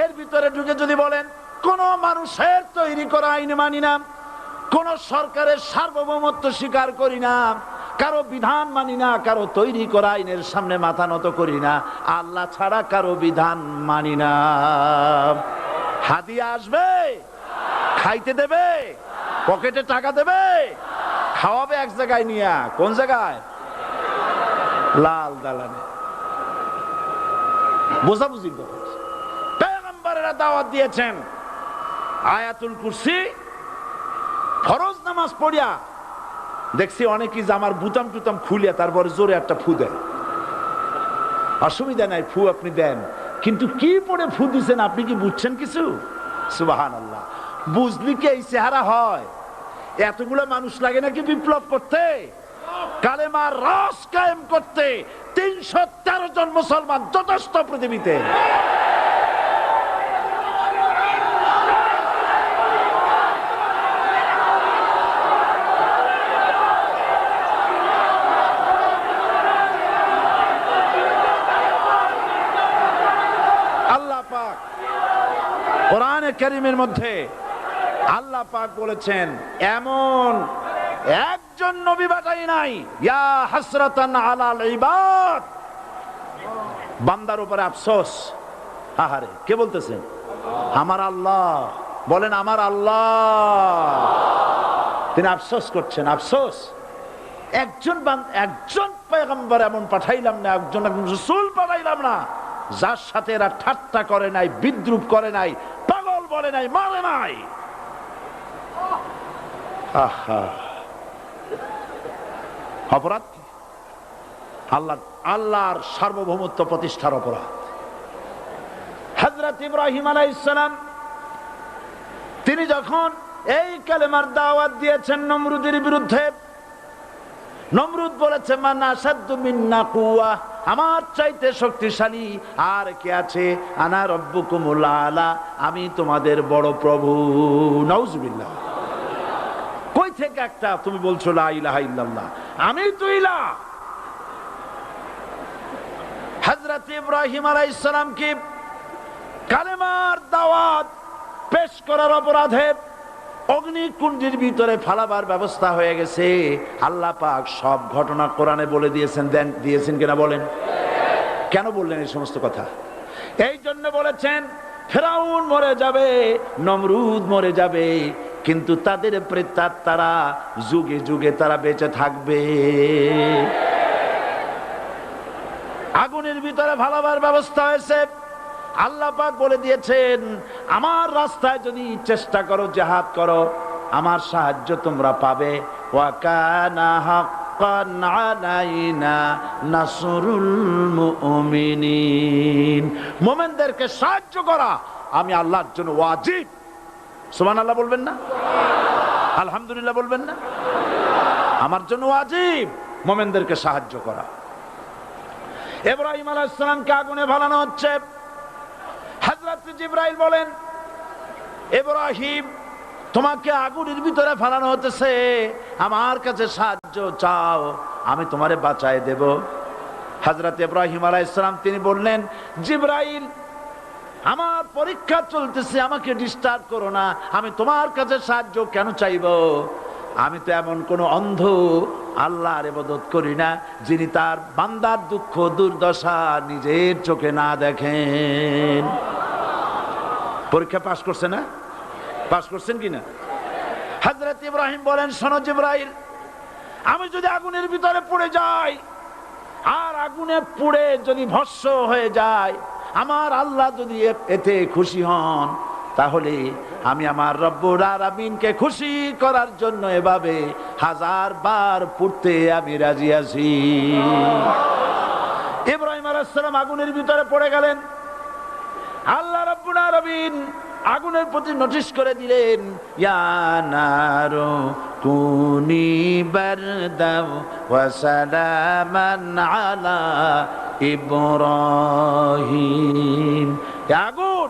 এর ভিতরে ঢুকে যদি বলেন, কোন মানুষের তৈরি করা আইন মানি না, কোন সরকারের সার্বভৌমত্ব স্বীকার করি না, কারো বিধান মানি না, কারো তৈরি করা আইনের সামনে মাথা নত করি না, আল্লাহ ছাড়া কারো বিধান মানি না, হাদিয়া আসবে, খাইতে দেবে, পকেটে টাকা দেবে, খাওয়াবে এক জায়গায় নিয়ে, কোন জায়গায়? লাল দালানে। বোঝাবুঝি পয়গম্বরেরা দাওয়াত দিয়েছেন আয়াতুল কুরসি ফরজ নামাজ পড়িয়া। দেখছি অনেকেই জামার বুতাম টুতাম খুলিয়া তারপরে জোরে একটা ফু দেয়। অসুবিধা নাই, ফু আপনি দেন, কিন্তু কি পড়ে ফু দিচ্ছেন আপনি কি বুঝছেন কিছু? সুবহানাল্লাহ। বুঝলি কি এই চেহারা হয়? এতগুলো মানুষ লাগে নাকি বিপ্লব করতে, কালেমার রস কায়েম করতে? 313 জন মুসলমান যথেষ্ট পৃথিবীতে। কোরআনে কারীমের মধ্যে আল্লাহ পাক বলেছেন, এমন একজন নবী পাঠাই নাই, ইয়া হাসরাতান আলাল ইবাদ, বান্দার উপরে আফসোস। আহারে, কে বলতেছেন? আমার আল্লাহ। বলেন আমার আল্লাহ, তিনি আফসোস করছেন। আফসোস, একজন পয়গম্বর এমন পাঠাইলাম না, একজন রাসূল পাঠাইলাম না যার সাথে এরা ঠাট্টা করে নাই, বিদ্রুপ করে নাই, পাগল বলে নাই, মারে নাই। অপরাধ আল্লাহর সার্বভৌমত্ব প্রতিষ্ঠার অপরাধ। হযরত ইব্রাহিম আলাইহিস সালাম তিনি যখন এই কালেমার দাওয়াত দিয়েছেন নমরুদের বিরুদ্ধে, নমরুদ বলেছে, মান আশাদ্দু মিন্না কুওয়া, আমার চাইতে শক্তিশালী আর কে আছে? আনা রব্বুকুমুল আলা, আমি তোমাদের বড় প্রভু। নাউজুবিল্লাহ। কই থেকে একটা তুমি বলছো লা ইলাহা ইল্লাল্লাহ, আমি তো ইলাহ। হযরত ইব্রাহিম আলাইহিস সালাম কি কালেমার দাওয়াত পেশ করার অপরাধে অগ্নিকুণ্ডের ভিতরে ফালাবার ব্যবস্থা হয়ে গেছে। আল্লাহ পাক সব ঘটনা কোরআনে বলে দিয়েছেন কিনা বলেন? কেন বললেন এই সমস্ত কথা? এই জন্য বলেছেন, ফেরাউন মরে যাবে, নমরুদ মরে যাবে, কিন্তু তাদের প্রেতাত্মারা যুগে যুগে তারা বেঁচে থাকবে। আগুনের ভিতরে ফালাবার ব্যবস্থা হয়েছে। আল্লাহ পাক বলে দিয়েছেন, আমার রাস্তায় যদি চেষ্টা করো, জিহাদ করো, আমার সাহায্য তোমরা পাবে। ওয়া কানা হাক্কান আলাইনা নাসরুল মুমিনিন, মুমিনদেরকে সাহায্য করা আমি আল্লাহর জন্য ওয়াজিব। সুবহানাল্লাহ বলবেন না? আলহামদুলিল্লাহ বলবেন না? আমার জন্য ওয়াজিব মুমিনদেরকে সাহায্য করা। ইব্রাহিম আলাইহিস সালামকে আগুনে ফেলানো হচ্ছে। হযরত জিবরাইল বলেন, ইব্রাহিম তোমাকে আগুনের ভিতরে ফেলানো হতেছে, আমার কাছে সাহায্য চাও, আমি তোমারে বাঁচায় দেব। হযরত ইব্রাহিম আলাইহিস সালাম তিনি বললেন, জিবরাইল আমার পরীক্ষা চলতেছে, আমাকে ডিস্টার্ব করো না, আমি তোমার কাছে সাহায্য কেন চাইব? আমি তো এমন কোন অন্ধ আল্লাহর ইবাদত করি না যিনি তার বান্দার দুঃখ দুর্দশা নিজের চোখে না দেখেন। পরীক্ষা পাস করছে না? পাস করছেন কিনা? হযরত ইব্রাহিম বলেন, শোনো জিবরাইল, আমি যদি আগুনের ভিতরে পড়ে যাই আর আগুনে পুড়ে যদি ভস্ম হয়ে যায়, আমার আল্লাহ যদি এতে খুশি হন, তাহলে আমি আমার রব্বুল আলামিনকে খুশি করার জন্য এভাবে 1000 বার পড়তে আমি রাজি আছি। ইব্রাহিম আলাইহিস সালাম আগুনের ভিতরে পড়ে গেলেন। আল্লাহ রাব্বুল আলামিন আগুনের প্রতি নোটিশ করে দিলেন, ইয়া নারু কুনি বারদাও ওয়া সালামান আলা ইব্রাহিম। আগুন,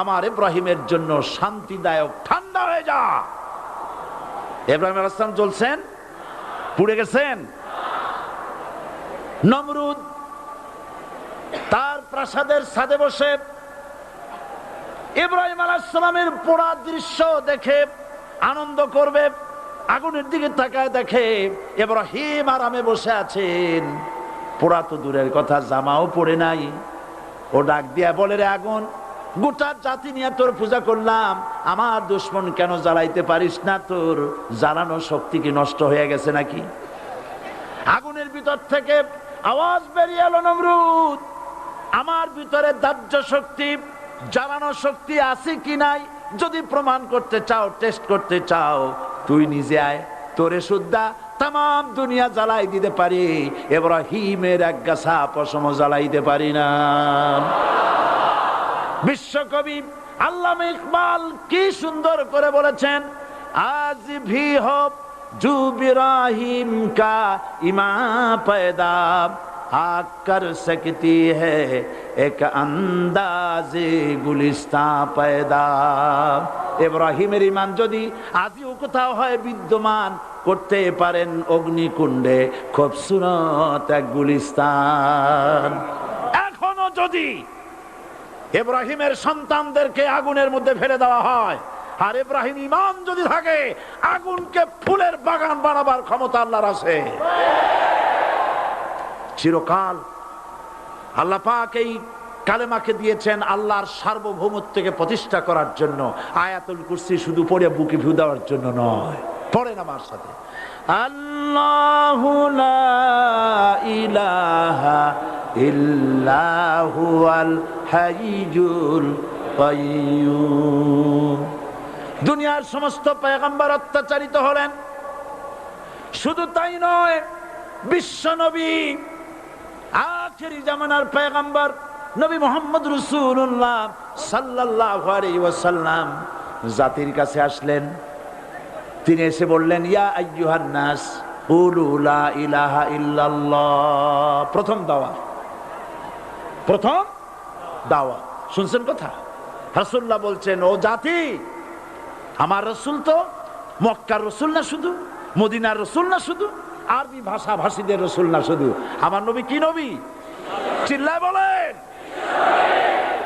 আমার ইব্রাহিমের জন্য শান্তিদায়ক ঠান্ডা হয়ে যা। ইব্রাহিম আলাইহিস সালাম জ্বলছেন, পুড়ে গেছেন। নমরুদ তার প্রাসাদের ছাদে বসে ইব্রাহিম আলাইহিস সালামের পোড়া দৃশ্য দেখে আনন্দ করবে, আগুনের দিকে তাকায় দেখে ইব্রাহিম আরামে বসে আছেন। পোড়া তো দূরের কথা, জামাও পড়ে নাই। ও ডাক দিয়া বলে, রে আগুন, গোটা জাতি নিয়ে তোর পূজা করলাম, আমার দুশমন কেন জ্বালাইতে পারিস না? তোর জ্বালানো শক্তি কি নষ্ট হয়ে গেছে নাকি? আগুনের ভিতর থেকে আওয়াজ বেরিয়ে এলো, নমরুদ, আমার ভিতরে দাহ্য শক্তি, জ্বালানো শক্তি আছে কি নাই যদি প্রমাণ করতে চাও, টেস্ট করতে চাও, তুই নিজে আয়, তোরে সুদ্ধা তাম দুনিয়া জ্বালাই দিতে পারি, ইব্রাহিমের এক গাছা পশম জ্বালাইতে পারি না। বিশ্বকবি আল্লামা ইকবাল কি সুন্দর করে বলেছেন, আজ ভি হো জু ইব্রাহিম কা ইমা पैदा आग कर सकती है एक अंदाजे गुलिस्तां पैदा। ইব্রাহিমের ঈমান যদি আজও কোথাও হয় বিদ্যমান, করতে পারেন অগ্নিকুণ্ডে খুবসুরত এক গুলিস্তান। এখনো যদি ইব্রাহিমের সন্তানদেরকে আগুনের মধ্যে ফেলে দেওয়া হয়, আর ইব্রাহিম ঈমান যদি থাকে, আগুনকে ফুলের বাগান বানাবার ক্ষমতা আল্লাহর আছে। চিরকাল আল্লাহ পাক এই কালেমাকে দিয়েছেন আল্লাহর সার্বভৌমত্বকে প্রতিষ্ঠা করার জন্য। আয়াতুল কুরসি শুধু পড়ে বুকে ভু দেওয়ার জন্য নয়, পড়েন আমার সাথে, আল্লাহু লা ইলাহা ইল্লা হুয়াল হাইয়ুল কাইয়্যুম। দুনিয়ার সমস্ত পয়গম্বর অত্যাচারিত হলেন, শুধু তাই নয়, বিশ্ব নবী আখেরি জামানার পয়গম্বর নবী মুহাম্মদ রাসূলুল্লাহ সাল্লাল্লাহু আলাইহি ওয়াসাল্লাম জাতির কাছে আসলেন। তিনি এসে বললেন, ইয়া আইয়ুহান নাস কুলু লা ইলাহা ইল্লাল্লাহ। প্রথম দাওয়া, প্রথম দাওয়া। শুনছেন কথা? রাসূলুল্লাহ বলছেন, ও জাতি, আমার রাসূল তো মক্কার রাসূল না শুধু, মদিনার রাসূল না শুধু, আরবি ভাষা ভাষীদের রাসূল না শুধু, আমার নবী কি নবী? চিল্লায় বলেন।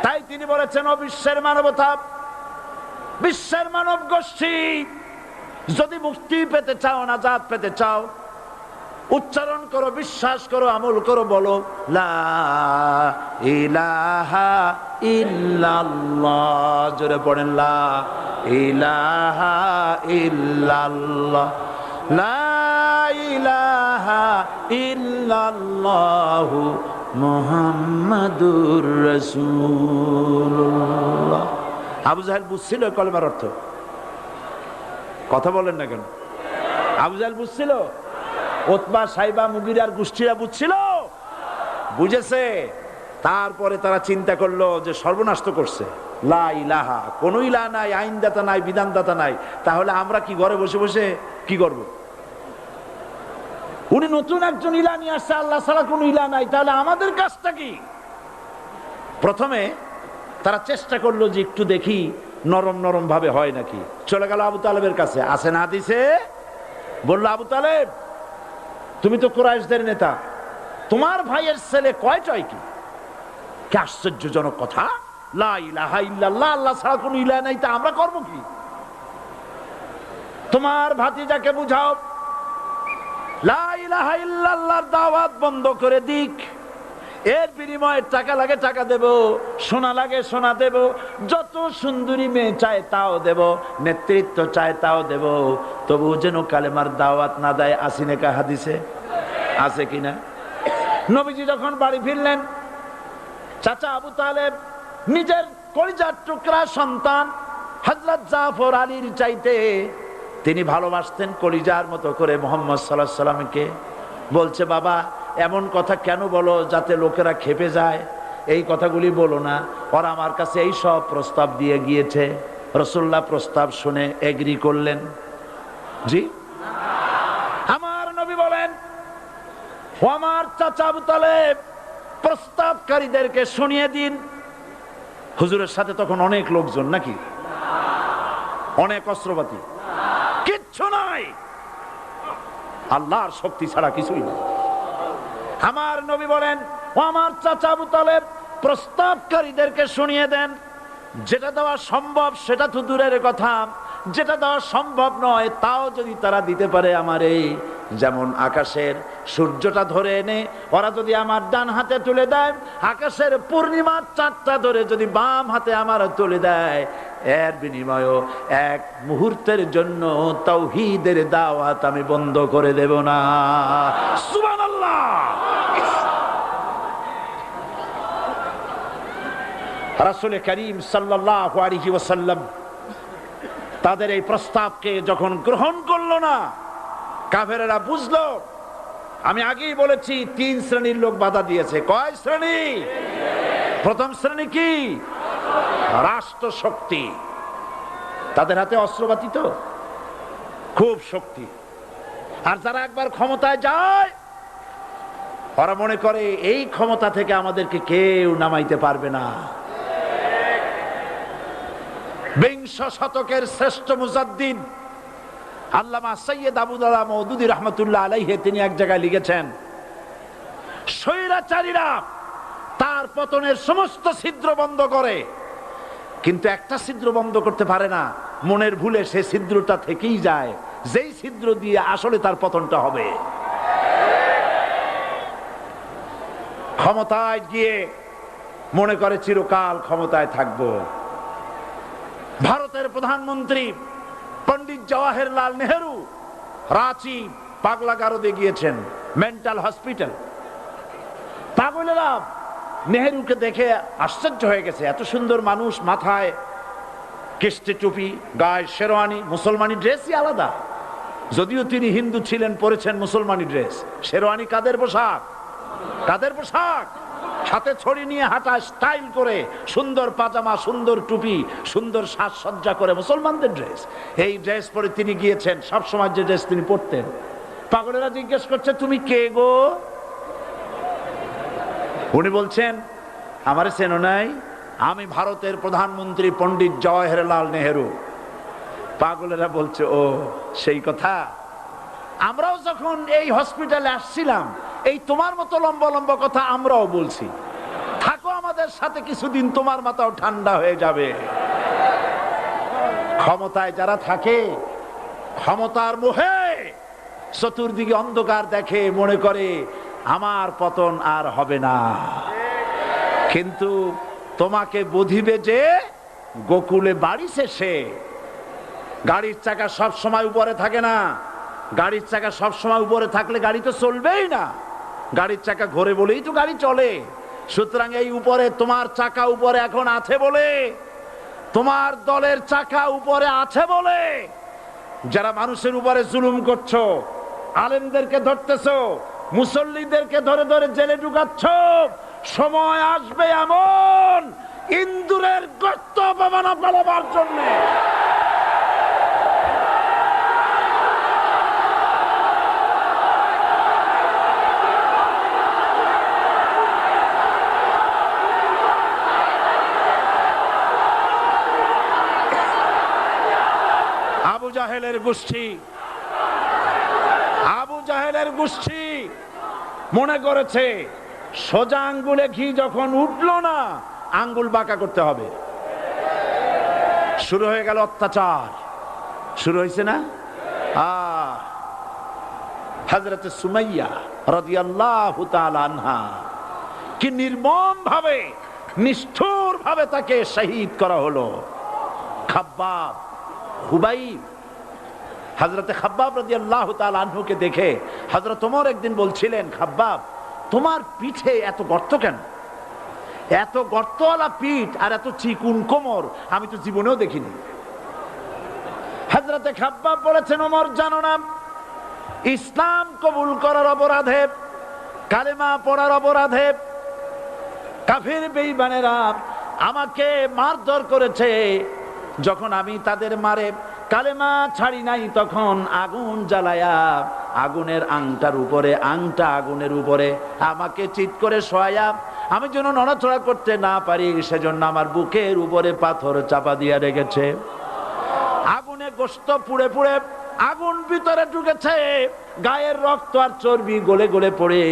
তাই তিনি বলেছেন, ও বিশ্বের মানবতা, বিশ্বের মানব গোষ্ঠী, যদি মুক্তি পেতে চাও, নাজাত পেতে চাও, উচ্চারণ করো, বিশ্বাস করো, আমল করো, বলো লা ইলাহা ইল্লাল্লাহ। জোরে পড়েন, লা ইলাহা ইল্লাল্লাহ, লা ইলাহা ইল্লাল্লাহু মুহাম্মাদুর রাসূলুল্লাহ। আবু জাহেল বুঝছিল কলেমার অর্থ? কথা বলেন না কেন? আবু জাহেল বুঝছিল? উতবা, সাইবা, মুগিরার গোষ্ঠীরা বুঝছিল? বুঝেছে। তারপরে তারা চিন্তা করলো যে সর্বনাশ তো করছে, লা ইলাহা, কোন ইলাহ নাই, আইনদাতা নাই, বিধানদাতা নাই, তাহলে আমরা কি ঘরে বসে বসে কি করব? উনি নতুন একজন ইলাহ নিয়ে আসছে, আল্লাহ ছাড়া কোন ইলাহ নাই, তাহলে আমাদের কাজটা কি? প্রথমে তারা চেষ্টা করলো যে একটু দেখি নরম নরম ভাবে হয় নাকি। চলে গেল আবু তালেবের কাছে, আসে না হাদিসে বললো, আবু তালেব, তুমি তো কুরাইশদের নেতা, তোমার ভাইয়ের ছেলে কয়টাই কি? কি আশ্চর্যজনক কথা! লা ইলাহা ইল্লাল্লাহ, আল্লাহ ছাড়া কোনো ইলাহ নাই, তা আমরা করব কি? তোমার ভাতিজাকে বুঝাও লা ইলাহা ইল্লাল্লাহর দাওয়াত বন্ধ করে দিক, এর বিনিময়ে টাকা লাগে টাকা দেব, সোনা লাগে সোনা দেব, যত সুন্দরী মেয়ে চায় তাও দেব, নেতৃত্ব চায় তাও দেব, তবু যেন কালেমার দাওয়াত না দেয়। আসিনে কা হাদিসে আছে কিনা? নবীজি যখন বাড়ি ফিরলেন, চাচা আবু তালেব নিজের কলিজার টুকরা সন্তান হযরত জাফর আলীর চাইতে তিনি ভালোবাসতেন কলিজার মতো করে মুহাম্মদ সাল্লাল্লাহু আলাইহি সাল্লামকে। বলছে, বাবা এমন কথা কেন বলো যাতে লোকেরা খেপে যায়? এই কথাগুলি বলো না, ওরা আমার কাছে এই সব প্রস্তাব দিয়ে গিয়েছে। রাসূলুল্লাহ প্রস্তাব শুনে এগ্রি করলেন? জি। আমার নবী বলেন, ও আমার চাচা আবু তালেব, প্রস্তাবকারীদেরকে শুনিয়ে দিন। হুজুরের সাথে তখন অনেক লোকজন নাকি? অনেক অস্ত্রপাতি? কিচ্ছু নাই, আল্লাহর শক্তি ছাড়া কিছুই না। আমার নবী বলেন, ও আমার চাচা আবু তালেব, প্রস্তাবকারীদেরকে শুনিয়ে দেন। যেটা দেওয়া সম্ভব সেটা তো দূরের কথা, যেটা দেওয়া সম্ভব নয় তাও যদি তারা দিতে পারে আমারে, যেমন আকাশের সূর্যটা ধরে এনে ওরা যদি আমার ডান হাতে তুলে দেয়, আকাশের পূর্ণিমার চাঁদটা ধরে যদি বাম হাতে আমার তুলে দেয়, এর বিনিময়ে এক মুহূর্তের জন্য তাওহীদের দাওয়াত আমি বন্ধ করে দেব না। সুবহানাল্লাহ। রাসূল করিম সাল্লাল্লাহু আলাইহি ওয়াসাল্লাম তাদের এই প্রস্তাবকে যখন গ্রহণ করলো না, কাফেরেরা বুঝলো। আমি আগেই বলেছি 3 শ্রেণীর লোক বাধা দিয়েছে। কয় শ্রেণী? প্রথম শ্রেণী কি? রাষ্ট্র শক্তি, তাদের হাতে অস্ত্রপাতি তো খুব শক্তি। আর যারা একবার ক্ষমতায় যায়, ওরা মনে করে এই ক্ষমতা থেকে আমাদেরকে কেউ নামাইতে পারবে না। বিংশ শতকের শ্রেষ্ঠ মুজাদ্দিদ আল্লামা সৈয়দ আবুদুল্লাহ মওদুদী রাহমাতুল্লাহ আলাইহি তিনি এক জায়গায় লিখেছেন, স্বৈরাচারীরা তার পতনের সমস্ত ছিদ্র বন্ধ করে, কিন্তু একটা ছিদ্র বন্ধ করতে পারে না। মনের ভুলে সে ছিদ্রটা থেকেই যায়, যেই ছিদ্র দিয়ে আসলে তার পতনটা হবে। ক্ষমতায় গিয়ে মনে করে চিরকাল ক্ষমতায় থাকবো। ভারতের প্রধানমন্ত্রী পণ্ডিত জওয়াহরলাল নেহেরু রাঁচি পাগলাগারদে গিয়েছেন, মেন্টাল হসপিটাল। পাগলেরা নেহেরুকে দেখে আশ্চর্য হয়ে গেছে, এত সুন্দর মানুষ, মাথায় কিস্তি টুপি, গায়ে শেরওয়ানি, মুসলমানি ড্রেসই আলাদা। যদিও তিনি হিন্দু ছিলেন, পরেছেন মুসলমানি ড্রেস। শেরওয়ানি কাদের পোশাক? কাদের পোশাক? হাতে ছড়ি নিয়ে হাঁটা, স্টাইল করে, সুন্দর পাজামা, সুন্দর টুপি, সুন্দর সাজসজ্জা করে, মুসলমানদের ড্রেস। এই ড্রেস পরে তিনি গিয়েছেন, সবসময় যে ড্রেস তিনি পরতেন। পাগলেরা জিজ্ঞেস করছে, তুমি কে গো? উনি বলছেন, আমারে চেনো নাই? আমি ভারতের প্রধানমন্ত্রী পণ্ডিত জওয়াহরলাল নেহেরু। পাগলেরা বলছে, ও সেই কথা। আমরাও যখন এই হসপিটালে আসছিলাম, এই তোমার মতো লম্বা লম্বা কথা আমরাও বলছি। থাকো আমাদের সাথে কিছুদিন, তোমার মাথাও ঠান্ডা হয়ে যাবে। ক্ষমতায় যারা থাকে, ক্ষমতার মোহে চতুর্দিকে অন্ধকার দেখে, মনে করে আমার পতন আর হবে না। কিন্তু তোমাকে বুঝিবে যে গোকুলে বাড়ি শেষে। গাড়ির চাকা সব সময় উপরে থাকে না। গাড়ির চাকা সব সময় উপরে থাকলে গাড়ি তো চলবেই না। গাড়ির চাকা ঘোরে বলেই তো গাড়ি চলে। সুতরাং এই উপরে তোমার চাকা উপরে এখন আছে বলে, তোমার দলের চাকা উপরে আছে বলে যারা মানুষের উপরে জুলুম করছো, আলেমদেরকে ধরতেছো, মুসল্লিদেরকে ধরে ধরে জেলে ঢুকাচ্ছ, সময় আসবে এমন ইন্দুরের গর্ত অপমানা পালাবার জন্য। আবু জাহেলের গোষ্ঠী, আবু জাহেলের গোষ্ঠী মনে করেছে সোজা আঙ্গুলে ঘি যখন উঠলো না, আঙ্গুল বাঁকা করতে হবে। শুরু হয়ে গেল অত্যাচার, শুরু হয়েছে না? হযরত সুমাইয়া রাদিয়াল্লাহু তাআলা আনহা কি নির্মম ভাবে, নিষ্ঠুর ভাবে তাকে শহীদ করা হলো। খাব্বাব, খুবাইব, হযরত খাব্বাব রাদিয়াল্লাহু তাআলা আনহুকে দেখে হযরত ওমর একদিন বলছিলেন, খাব্বাব তোমার পিঠে এত গর্ত কেন? এত গর্তওয়ালা পিঠ আর এত চিকুন কোমর আমি তো জীবনেও দেখিনি। হযরত খাব্বাব বলেছেন, ওমর জানো না, ইসলাম কবুল করার অপরাধে, কালেমা পড়ার অপরাধে কাফির বেঈমানেরা আমাকে মারধর করেছে। যখন আমি তাদের মারে কালেমা ছাড়ি নাই, তখন আগুন জ্বালায়া আগুনের আংটার উপরে, আংটা আগুনের উপরে আমাকে চিৎ করে শোয়ায়া, আমি যেন নড়াচড়া করতে না পারি সেজন্য আমার বুকের উপরে পাথর চাপা দিয়ে রেখেছে। আগুনে গোশত পুড়ে পুড়ে আগুন ভিতরে ঢুকেছে, গায়ের রক্ত আর চর্বি গলে গলে পড়ে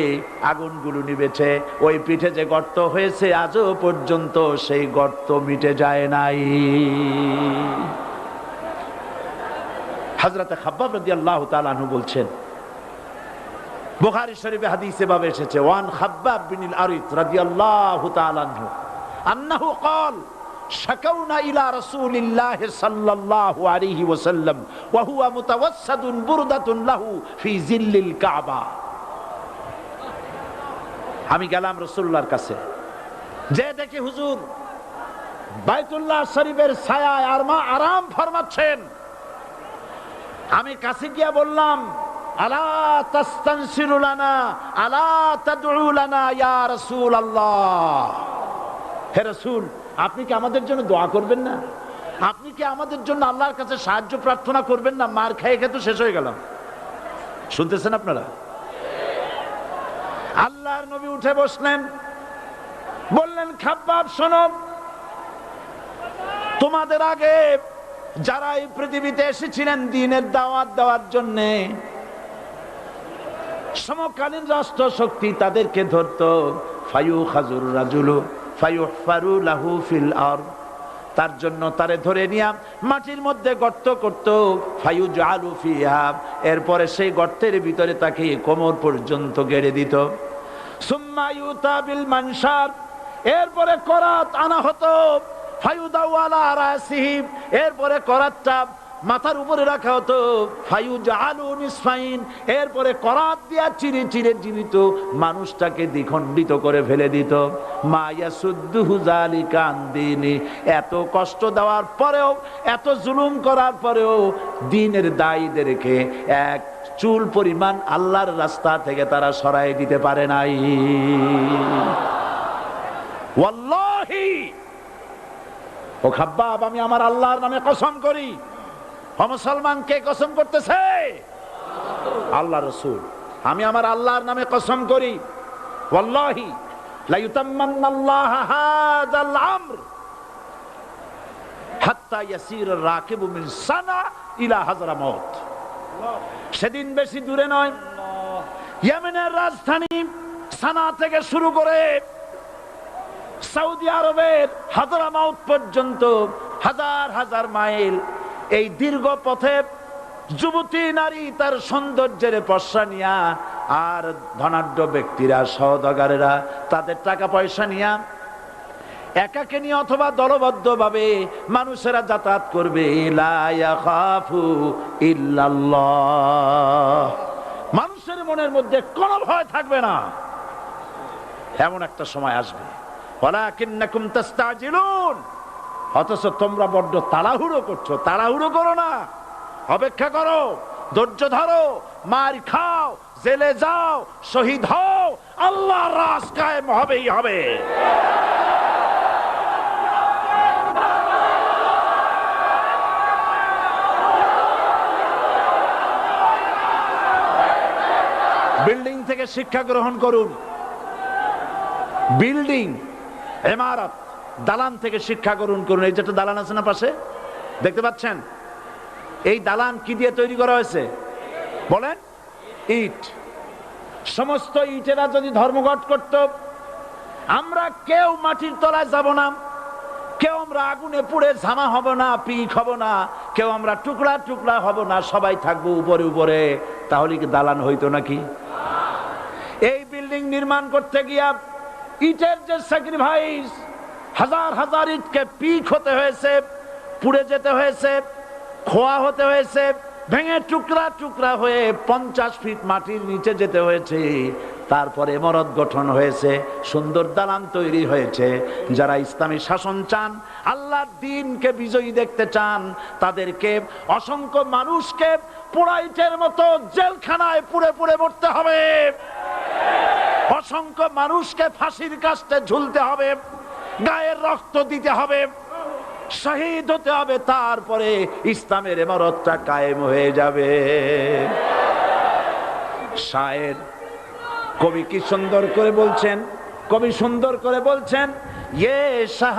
আগুনগুলো নিভেছে। ওই পিঠে যে গর্ত হয়েছে আজও পর্যন্ত সেই গর্ত মিটে যায় নাই। হযরত খাব্বাব রাদিয়াল্লাহু তাআলা আনহু বলছেন, বুখারী শরীফে হাদিসে ভাবে এসেছে, ওয়ান খাব্বাব বিন আরিত রাদিয়াল্লাহু তাআলা আনহু আন্নাহু ক্বাল শাকাউনা ইলা রাসূলিল্লাহ সাল্লাল্লাহু আলাইহি ওয়াসাল্লাম ওয়া হুয়া মুতাওয়াসসাদুন বুরদাতুন লাহু ফি জিল্লিল কাবা। আমি গেলাম রাসূলুল্লাহর কাছে, যে দেখি হুজুর বাইতুল্লাহ শরীফের ছায়ায় আরাম ফরমাচ্ছেন। আমি কাছে গিয়া বললাম, আলা তাস্তানসিরু লানা আলা তাদউ লানা ইয়া রাসূলুল্লাহ, হে রাসূল আপনি কি আমাদের জন্য দোয়া করবেন না? আপনি কি আমাদের জন্য আল্লাহর কাছে সাহায্য প্রার্থনা করবেন না? মার খেয়ে খেয়ে তো শেষ হয়ে গেলাম। শুনতেছেন আপনারা? আল্লাহর নবী উঠে বসলেন, বললেন, খাব্বাব শোনো, তোমাদের আগে যারা এই পৃথিবীতে এসেছিলেন দ্বীনের দাওয়াত দেওয়ার জন্য, সমকালীন রাষ্ট্র শক্তি তাদেরকে ধরতো, ফায়ুখাজুর রাজুলু ফায়ুহফারু লাহু ফিল আরদ, তার জন্য তারে ধরে নিয়া মাটির মধ্যে গর্ত করত, ফায়ুজআলু ফিহা, এরপরে সেই গর্তের ভিতরে তাকে কোমর পর্যন্ত গেড়ে দিত। সুম্মা ইউতা বিল মানশার, এরপরে করাত আনা হতো, ফায়ুদাউ আলা রাসিহি, এরপরে করাতটা মাথার উপরে রাখা হতো, ফায়ুজআলু নিসফাইন, এরপরে করাত দিয়া চিরে চিরে জীবিত মানুষটাকে দ্বিখণ্ডিত করে ফেলে দিত। মা ইয়াসুদ্দুহু যালিকা আন দীনি, এত কষ্ট দেওয়ার পরেও, এত জুলুম করার পরেও দ্বীনের দায়ীদেরকে এক চুল পরিমাণ আল্লাহর রাস্তা থেকে তারা সরাই দিতে পারে নাই। ওয়াল্লাহি, ও খাব্বাব, আমি আমার আল্লাহর নামে কসম করি। ও মুসলমান, কে কসম করতেছে? আল্লাহ রাসূল। আমি আমার আল্লাহর নামে কসম করি, ওয়াল্লাহি লা ইউতাম্মান্নাল্লাহু হাযাল আমর হাত্তা ইয়াসির রাকিবু মিন সানা ইলা হাযরামাউত। সেদিন বেশি দূরে নয়, ইয়েমেনের রাজধানী সানা থেকে শুরু করে সৌদি আরবের হাযরামাউত পর্যন্ত হাজার হাজার মাইল, এই দীর্ঘ পথে যুবতী নারী তার সৌন্দর্যের পশ্চা নিয়া, আর ধনাঢ্য ব্যক্তিরা সওদাগরেরা তাদের টাকা পয়সা নিয়া একাকে নিয়ে অথবা দলবদ্ধ ভাবে মানুষেরা যাতায়াত করবে। লা ইয়াখাফু ইল্লাল্লাহ, মানুষের মনের মধ্যে কোনো ভয় থাকবে না। এমন একটা সময় আসবে, ওয়ালাকিন্নাকুম তাস্তাজিলুন, অথচ তোমরা বড্ড তাড়াহুড়ো করছো। তাড়াহুড়ো করো না, অপেক্ষা করো, ধৈর্য ধরো, মার খাও, জেলে যাও, শহীদ হও, আল্লাহর রাজ কায়েম হবেই হবে। বিল্ডিং থেকে শিক্ষা গ্রহণ করুন। বিল্ডিং, ইমারত, দালান থেকে শিক্ষা গ্রহণ করুন। এই যেটা দালান আছে না পাশে, দেখতে পাচ্ছেন? এই দালান কি দিয়ে তৈরি করা হয়েছে বলেন? ইট। সমস্ত ইটেরা যদি ধর্মঘট করত, আমরা কেউ মাটির তলায় যাব না, কেউ আমরা আগুনে পুড়ে ঝামা হব না, পিক হব না, কেউ আমরা টুকরা টুকরা হব না, সবাই থাকবো উপরে উপরে। তাহলে কি দালান হইতো নাকি? এই বিল্ডিং নির্মাণ করতে গিয়া ইটের যে স্যাক্রিফাইস, হাজার হাজার ইটকে পিক হতে হয়েছে, পুড়ে যেতে হয়েছে, খোয়া হতে হয়েছে, ভেঙে টুকরা টুকরা হয়ে 50 ফিট মাটির নিচে যেতে হয়েছে। তারপরে ইমারত গঠন হয়েছে, সুন্দর দালান তৈরি হয়েছে। যারা ইসলামী শাসন চান, আল্লাহর দ্বীনকে বিজয়ী দেখতে চান, তাদেরকে অসংখ্য মানুষকে পোড়াইটের মতো জেলখানায় পুড়ে পুড়ে মরতে হবে, অসংখ্য মানুষকে ফাঁসির কাস্টে ঝুলতে হবে, গায়ের রক্ত দিতে হবে, শহীদ হতে হবে, তারপরে ইসলামের ইমারতটা কায়েম হয়ে যাবে। শায়ের কবি কি সুন্দর করে বলছেন, কবি সুন্দর করে বলছেন, ইয়ে শাহ